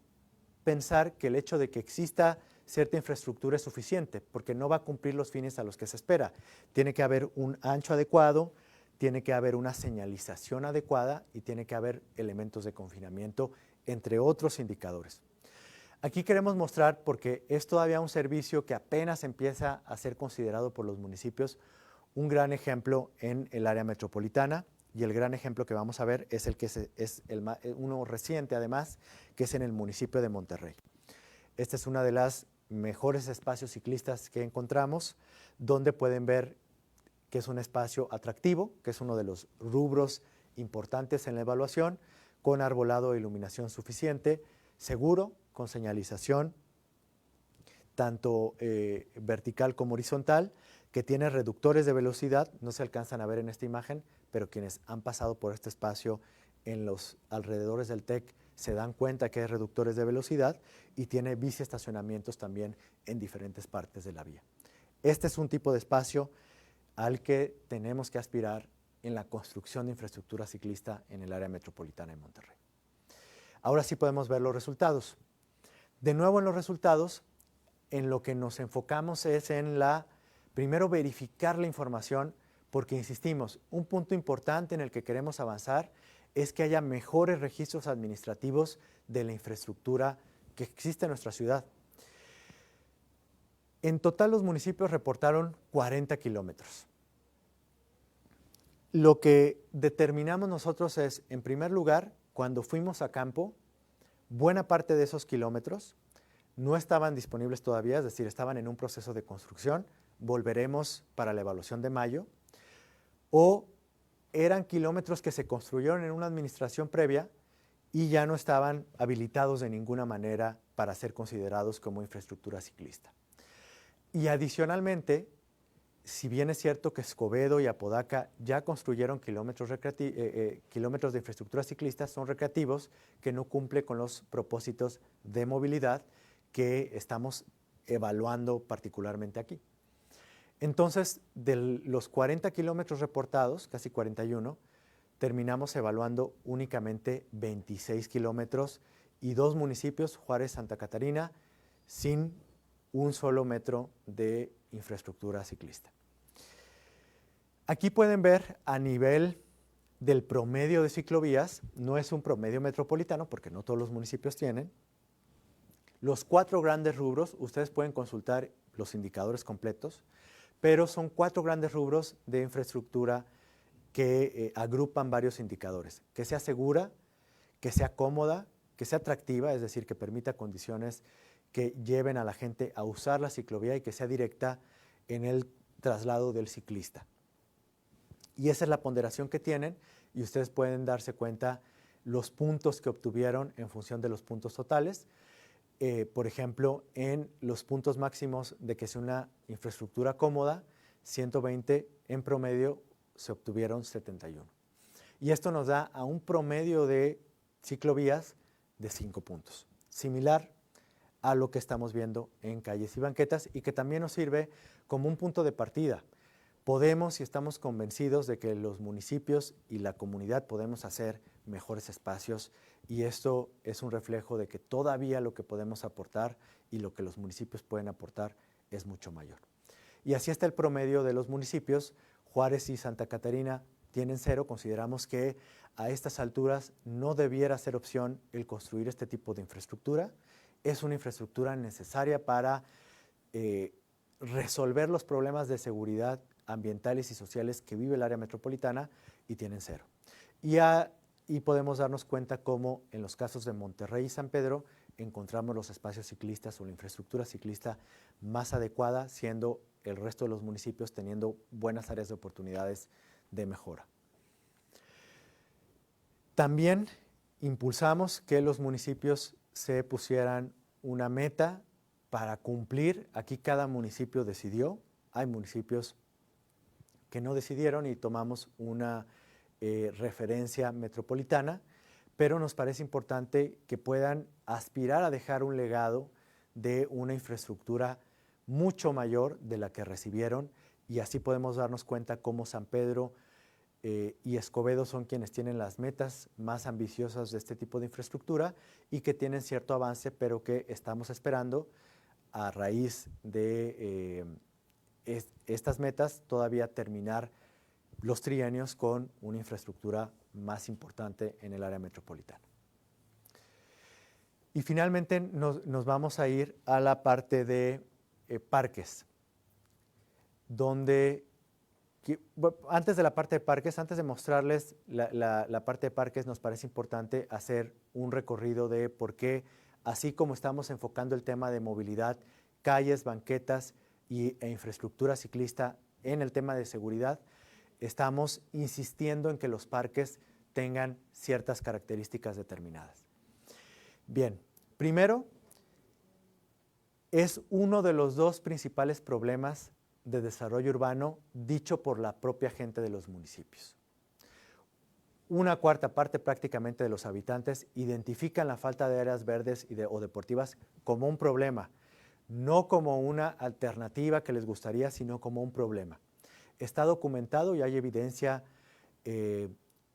pensar que el hecho de que exista cierta infraestructura es suficiente, porque no va a cumplir los fines a los que se espera. Tiene que haber un ancho adecuado, tiene que haber una señalización adecuada y tiene que haber elementos de confinamiento, entre otros indicadores. Aquí queremos mostrar, porque es todavía un servicio que apenas empieza a ser considerado por los municipios, un gran ejemplo en el área metropolitana, y el gran ejemplo que vamos a ver es uno reciente además, que es en el municipio de Monterrey. Este es uno de los mejores espacios ciclistas que encontramos, donde pueden ver que es un espacio atractivo, que es uno de los rubros importantes en la evaluación, con arbolado e iluminación suficiente, seguro, con señalización, tanto vertical como horizontal, que tiene reductores de velocidad, no se alcanzan a ver en esta imagen, pero quienes han pasado por este espacio en los alrededores del TEC se dan cuenta que hay reductores de velocidad y tiene biciestacionamientos también en diferentes partes de la vía. Este es un tipo de espacio al que tenemos que aspirar en la construcción de infraestructura ciclista en el área metropolitana de Monterrey. Ahora sí podemos ver los resultados. De nuevo en los resultados, en lo que nos enfocamos es en primero verificar la información, porque insistimos, un punto importante en el que queremos avanzar es que haya mejores registros administrativos de la infraestructura que existe en nuestra ciudad. En total los municipios reportaron 40 kilómetros. Lo que determinamos nosotros es, en primer lugar, cuando fuimos a campo, buena parte de esos kilómetros no estaban disponibles todavía, es decir, estaban en un proceso de construcción, volveremos para la evaluación de mayo, o eran kilómetros que se construyeron en una administración previa y ya no estaban habilitados de ninguna manera para ser considerados como infraestructura ciclista. Y adicionalmente, si bien es cierto que Escobedo y Apodaca ya construyeron kilómetros de infraestructura ciclista, son recreativos que no cumplen con los propósitos de movilidad que estamos evaluando particularmente aquí. Entonces, de los 40 kilómetros reportados, casi 41, terminamos evaluando únicamente 26 kilómetros y 2 municipios, Juárez, Santa Catarina, sin un solo metro de infraestructura ciclista. Aquí pueden ver a nivel del promedio de ciclovías, no es un promedio metropolitano porque no todos los municipios tienen. Los 4 grandes rubros, ustedes pueden consultar los indicadores completos, pero son 4 grandes rubros de infraestructura que agrupan varios indicadores. Que sea segura, que sea cómoda, que sea atractiva, es decir, que permita condiciones que lleven a la gente a usar la ciclovía y que sea directa en el traslado del ciclista. Y esa es la ponderación que tienen y ustedes pueden darse cuenta los puntos que obtuvieron en función de los puntos totales. Por ejemplo, en los puntos máximos de que sea una infraestructura cómoda, 120 en promedio se obtuvieron 71. Y esto nos da a un promedio de ciclovías de 5 puntos, similar a lo que estamos viendo en calles y banquetas y que también nos sirve como un punto de partida. Podemos y estamos convencidos de que los municipios y la comunidad podemos hacer mejores espacios y esto es un reflejo de que todavía lo que podemos aportar y lo que los municipios pueden aportar es mucho mayor. Y así está el promedio de los municipios. Juárez y Santa Catarina tienen 0. Consideramos que a estas alturas no debiera ser opción el construir este tipo de infraestructura. Es una infraestructura necesaria para resolver los problemas de seguridad ambientales y sociales que vive el área metropolitana y tienen 0. Y podemos darnos cuenta cómo en los casos de Monterrey y San Pedro encontramos los espacios ciclistas o la infraestructura ciclista más adecuada, siendo el resto de los municipios teniendo buenas áreas de oportunidades de mejora. También impulsamos que los municipios se pusieran una meta para cumplir. Aquí cada municipio decidió. Hay municipios que no decidieron y tomamos una referencia metropolitana, pero nos parece importante que puedan aspirar a dejar un legado de una infraestructura mucho mayor de la que recibieron, y así podemos darnos cuenta cómo San Pedro y Escobedo son quienes tienen las metas más ambiciosas de este tipo de infraestructura y que tienen cierto avance, pero que estamos esperando a raíz de estas metas todavía terminar los trienios con una infraestructura más importante en el área metropolitana. Y finalmente nos vamos a ir a la parte de parques, donde antes de la parte de parques, antes de mostrarles la parte de parques, nos parece importante hacer un recorrido de por qué, así como estamos enfocando el tema de movilidad, calles, banquetas e infraestructura ciclista en el tema de seguridad, estamos insistiendo en que los parques tengan ciertas características determinadas. Bien, primero, es uno de los dos principales problemas de desarrollo urbano dicho por la propia gente de los municipios. Una cuarta parte prácticamente de los habitantes identifican la falta de áreas verdes o deportivas como un problema, no como una alternativa que les gustaría, sino como un problema. Está documentado y hay evidencia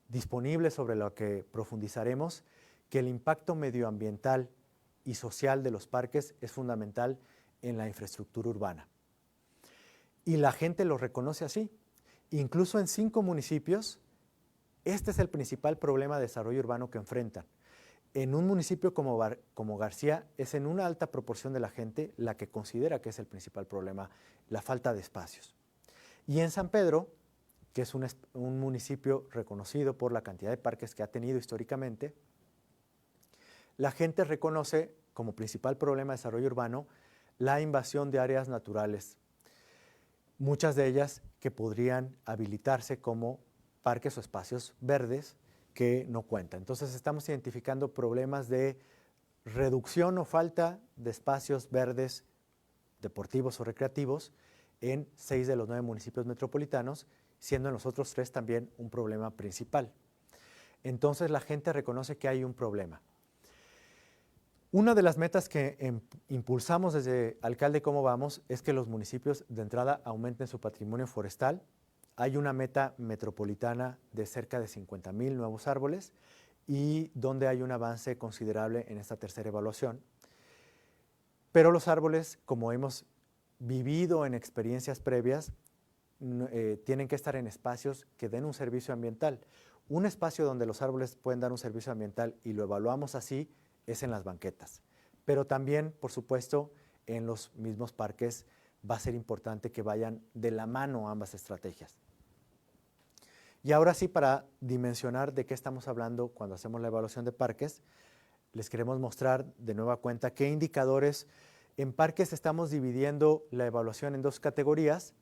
disponible sobre lo que profundizaremos, que el impacto medioambiental y social de los parques es fundamental en la infraestructura urbana. Y la gente lo reconoce así. Incluso en 5 municipios, este es el principal problema de desarrollo urbano que enfrentan. En un municipio como García, es en una alta proporción de la gente la que considera que es el principal problema, la falta de espacios. Y en San Pedro, que es un municipio reconocido por la cantidad de parques que ha tenido históricamente, la gente reconoce como principal problema de desarrollo urbano la invasión de áreas naturales, muchas de ellas que podrían habilitarse como parques o espacios verdes que no cuentan. Entonces estamos identificando problemas de reducción o falta de espacios verdes, deportivos o recreativos en 6 de los 9 municipios metropolitanos, siendo en los otros 3 también un problema principal. Entonces la gente reconoce que hay un problema. Una de las metas que impulsamos desde Alcalde Cómo Vamos es que los municipios de entrada aumenten su patrimonio forestal. Hay una meta metropolitana de cerca de 50,000 nuevos árboles y donde hay un avance considerable en esta tercera evaluación. Pero los árboles, como hemos vivido en experiencias previas, tienen que estar en espacios que den un servicio ambiental. Un espacio donde los árboles pueden dar un servicio ambiental y lo evaluamos así es en las banquetas. Pero también, por supuesto, en los mismos parques va a ser importante que vayan de la mano ambas estrategias. Y ahora sí, para dimensionar de qué estamos hablando cuando hacemos la evaluación de parques, les queremos mostrar de nueva cuenta qué indicadores. En parques estamos dividiendo la evaluación en 2 categorías,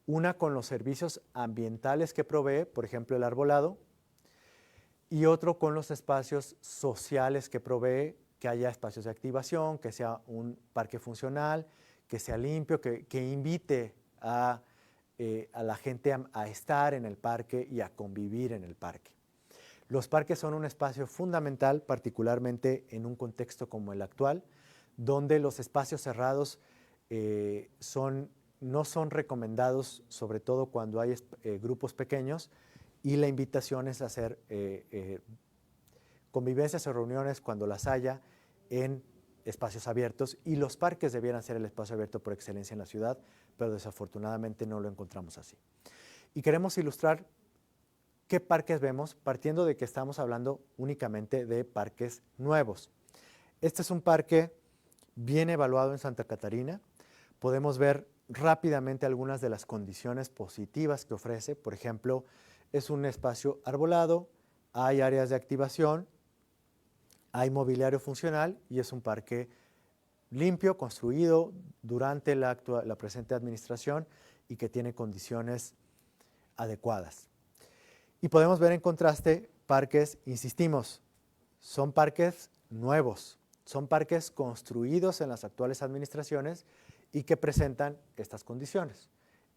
una con los servicios ambientales que provee, por ejemplo el arbolado, y otro con los espacios sociales que provee, que haya espacios de activación, que sea un parque funcional, que sea limpio, que invite a la gente a estar en el parque y a convivir en el parque. Los parques son un espacio fundamental, particularmente en un contexto como el actual, donde los espacios cerrados no son recomendados, sobre todo cuando hay grupos pequeños, y la invitación es hacer convivencias o reuniones cuando las haya en espacios abiertos, y los parques debieran ser el espacio abierto por excelencia en la ciudad, pero desafortunadamente no lo encontramos así. Y queremos ilustrar qué parques vemos, partiendo de que estamos hablando únicamente de parques nuevos. Este es un parque bien evaluado en Santa Catarina. Podemos ver rápidamente algunas de las condiciones positivas que ofrece. Por ejemplo, es un espacio arbolado, hay áreas de activación, hay mobiliario funcional y es un parque limpio, construido durante la presente administración y que tiene condiciones adecuadas. Y podemos ver en contraste parques, insistimos, son parques nuevos, son parques construidos en las actuales administraciones y que presentan estas condiciones.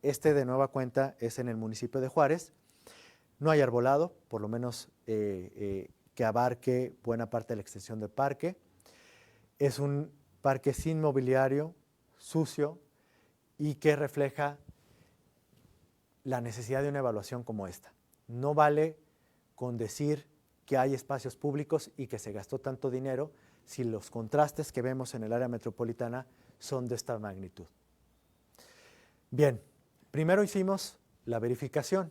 Este de nueva cuenta es en el municipio de Juárez. No hay arbolado, por lo menos que abarque buena parte de la extensión del parque. Es un parque sin mobiliario, sucio y que refleja la necesidad de una evaluación como esta. No vale con decir que hay espacios públicos y que se gastó tanto dinero si los contrastes que vemos en el área metropolitana son de esta magnitud. Bien, primero hicimos la verificación.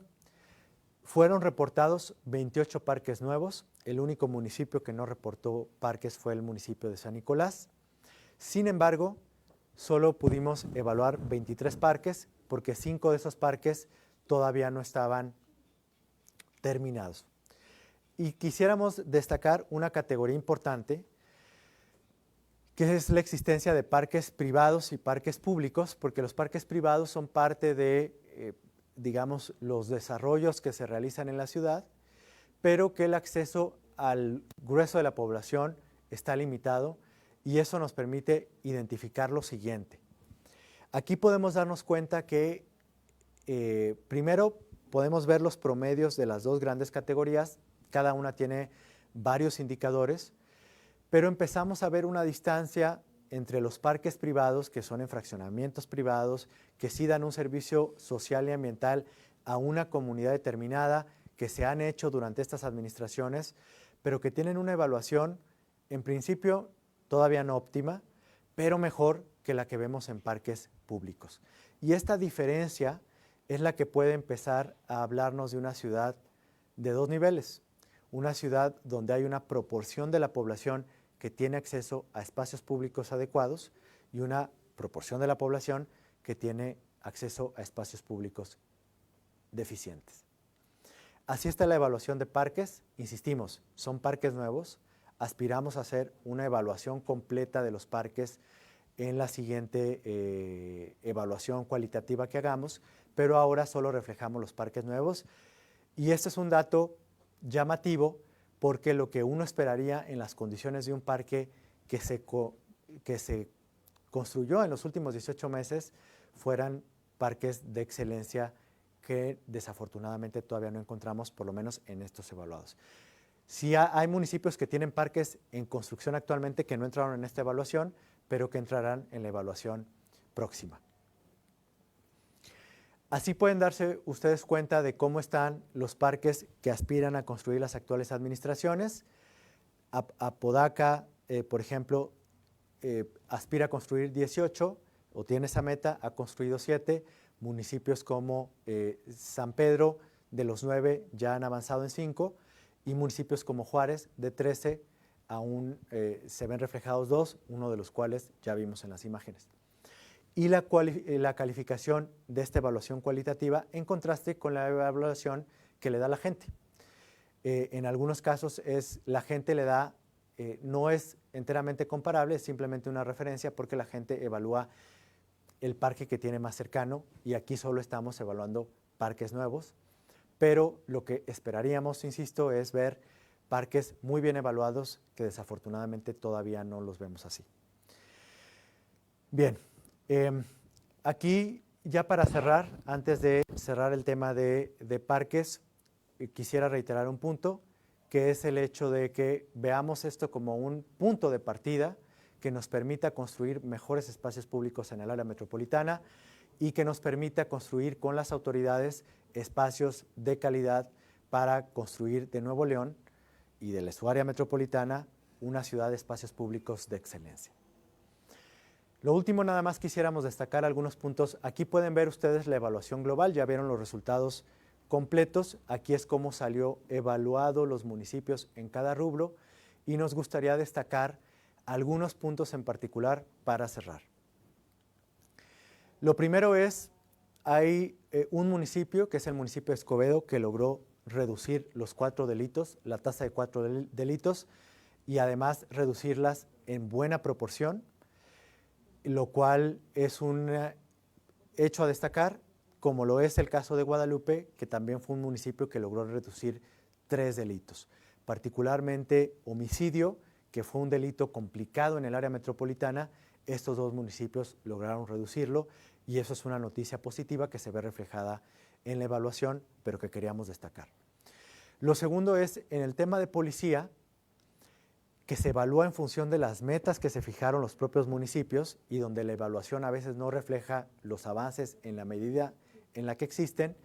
Fueron reportados 28 parques nuevos. El único municipio que no reportó parques fue el municipio de San Nicolás. Sin embargo, solo pudimos evaluar 23 parques porque 5 de esos parques todavía no estaban terminados. Y quisiéramos destacar una categoría importante, que es la existencia de parques privados y parques públicos, porque los parques privados son parte de, digamos, los desarrollos que se realizan en la ciudad, pero que el acceso al grueso de la población está limitado y eso nos permite identificar lo siguiente. Aquí podemos darnos cuenta que primero podemos ver los promedios de las dos grandes categorías, cada una tiene varios indicadores, pero empezamos a ver una distancia entre los parques privados, que son en fraccionamientos privados, que sí dan un servicio social y ambiental a una comunidad determinada, que se han hecho durante estas administraciones, pero que tienen una evaluación, en principio, todavía no óptima, pero mejor que la que vemos en parques públicos. Y esta diferencia es la que puede empezar a hablarnos de una ciudad de dos niveles, una ciudad donde hay una proporción de la población que tiene acceso a espacios públicos adecuados y una proporción de la población que tiene acceso a espacios públicos deficientes. Así está la evaluación de parques. Insistimos, son parques nuevos. Aspiramos a hacer una evaluación completa de los parques en la siguiente evaluación cualitativa que hagamos, pero ahora solo reflejamos los parques nuevos. Y este es un dato llamativo porque lo que uno esperaría en las condiciones de un parque que se construyó en los últimos 18 meses fueran parques de excelencia que desafortunadamente todavía no encontramos, por lo menos en estos evaluados. Sí hay municipios que tienen parques en construcción actualmente que no entraron en esta evaluación, pero que entrarán en la evaluación próxima. Así pueden darse ustedes cuenta de cómo están los parques que aspiran a construir las actuales administraciones. Apodaca, por ejemplo, aspira a construir 18 o tiene esa meta, ha construido 7. Municipios como San Pedro, de los 9 ya han avanzado en 5, y municipios como Juárez, de 13, aún se ven reflejados 2, uno de los cuales ya vimos en las imágenes. Y la calificación de esta evaluación cualitativa en contraste con la evaluación que le da la gente. En algunos casos la gente le da, no es enteramente comparable, es simplemente una referencia porque la gente evalúa el parque que tiene más cercano y aquí solo estamos evaluando parques nuevos, pero lo que esperaríamos, insisto, es ver parques muy bien evaluados que desafortunadamente todavía no los vemos así. Bien. Aquí, ya para cerrar, antes de cerrar el tema de parques, quisiera reiterar un punto, que es el hecho de que veamos esto como un punto de partida que nos permita construir mejores espacios públicos en el área metropolitana y que nos permita construir con las autoridades espacios de calidad para construir de Nuevo León y de su área metropolitana una ciudad de espacios públicos de excelencia. Lo último, nada más quisiéramos destacar algunos puntos. Aquí pueden ver ustedes la evaluación global, ya vieron los resultados completos. Aquí es cómo salió evaluado los municipios en cada rubro y nos gustaría destacar algunos puntos en particular para cerrar. Lo primero es, hay un municipio, que es el municipio de Escobedo, que logró reducir los 4 delitos, la tasa de 4 delitos, y además reducirlas en buena proporción, lo cual es un hecho a destacar, como lo es el caso de Guadalupe, que también fue un municipio que logró reducir 3 delitos, particularmente homicidio, que fue un delito complicado en el área metropolitana. Estos 2 municipios lograron reducirlo y eso es una noticia positiva que se ve reflejada en la evaluación, pero que queríamos destacar. Lo segundo es en el tema de policía, que se evalúa en función de las metas que se fijaron los propios municipios y donde la evaluación a veces no refleja los avances en la medida en la que existen,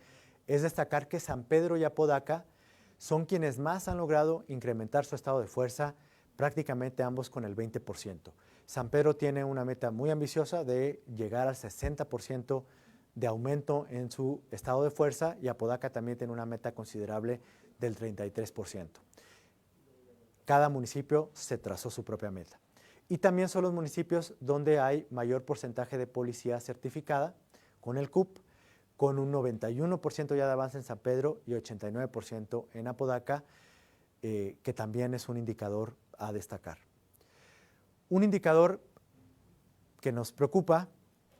es destacar que San Pedro y Apodaca son quienes más han logrado incrementar su estado de fuerza, prácticamente ambos con el 20%. San Pedro tiene una meta muy ambiciosa de llegar al 60% de aumento en su estado de fuerza y Apodaca también tiene una meta considerable del 33%. Cada municipio se trazó su propia meta. Y también son los municipios donde hay mayor porcentaje de policía certificada con el CUP, con un 91% ya de avance en San Pedro y 89% en Apodaca, que también es un indicador a destacar. Un indicador que nos preocupa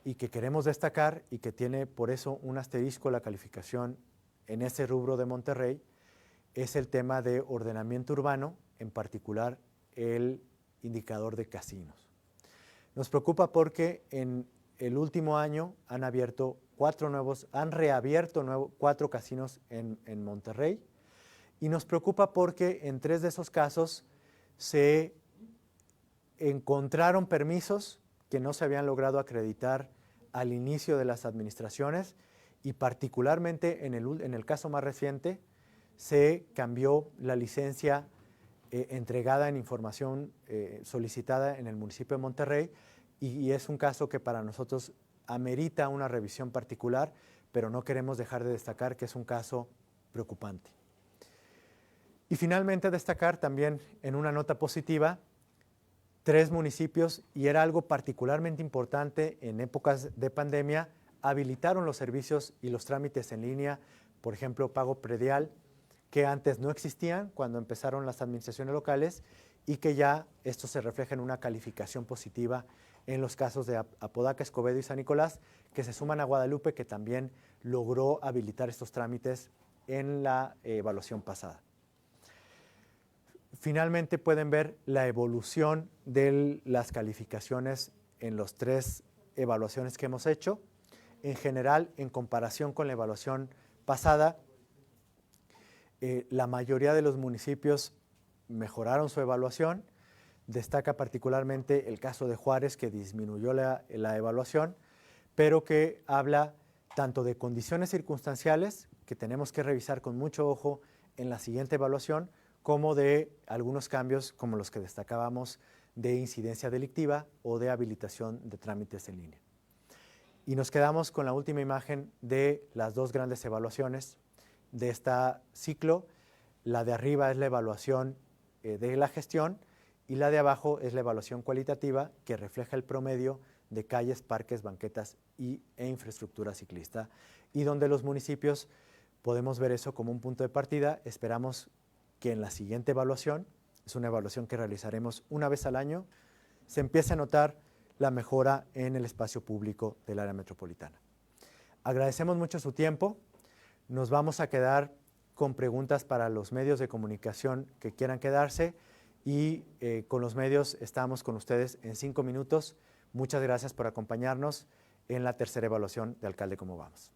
y que queremos destacar y que tiene por eso un asterisco la calificación en ese rubro de Monterrey es el tema de ordenamiento urbano, en particular el indicador de casinos. Nos preocupa porque en el último año han reabierto 4 casinos en Monterrey y nos preocupa porque en 3 de esos casos se encontraron permisos que no se habían logrado acreditar al inicio de las administraciones y particularmente en el caso más reciente se cambió la licencia entregada en información solicitada en el municipio de Monterrey y es un caso que para nosotros amerita una revisión particular, pero no queremos dejar de destacar que es un caso preocupante. Y finalmente destacar también en una nota positiva 3 municipios, y era algo particularmente importante en épocas de pandemia, habilitaron los servicios y los trámites en línea, por ejemplo, pago predial, que antes no existían cuando empezaron las administraciones locales y que ya esto se refleja en una calificación positiva en los casos de Apodaca, Escobedo y San Nicolás, que se suman a Guadalupe, que también logró habilitar estos trámites en la evaluación pasada. Finalmente pueden ver la evolución de las calificaciones en las 3 evaluaciones que hemos hecho. En general, en comparación con la evaluación pasada, la mayoría de los municipios mejoraron su evaluación. Destaca particularmente el caso de Juárez, que disminuyó la evaluación, pero que habla tanto de condiciones circunstanciales, que tenemos que revisar con mucho ojo en la siguiente evaluación, como de algunos cambios como los que destacábamos de incidencia delictiva o de habilitación de trámites en línea. Y nos quedamos con la última imagen de las 2 grandes evaluaciones de este ciclo. La de arriba es la evaluación de la gestión y la de abajo es la evaluación cualitativa que refleja el promedio de calles, parques, banquetas e infraestructura ciclista, y donde los municipios podemos ver eso como un punto de partida. Esperamos que en la siguiente evaluación, es una evaluación que realizaremos una vez al año, se empiece a notar la mejora en el espacio público del área metropolitana. Agradecemos mucho su tiempo. Nos vamos a quedar con preguntas para los medios de comunicación que quieran quedarse y con los medios estamos con ustedes en 5 minutos. Muchas gracias por acompañarnos en la tercera evaluación de Alcalde Cómo Vamos.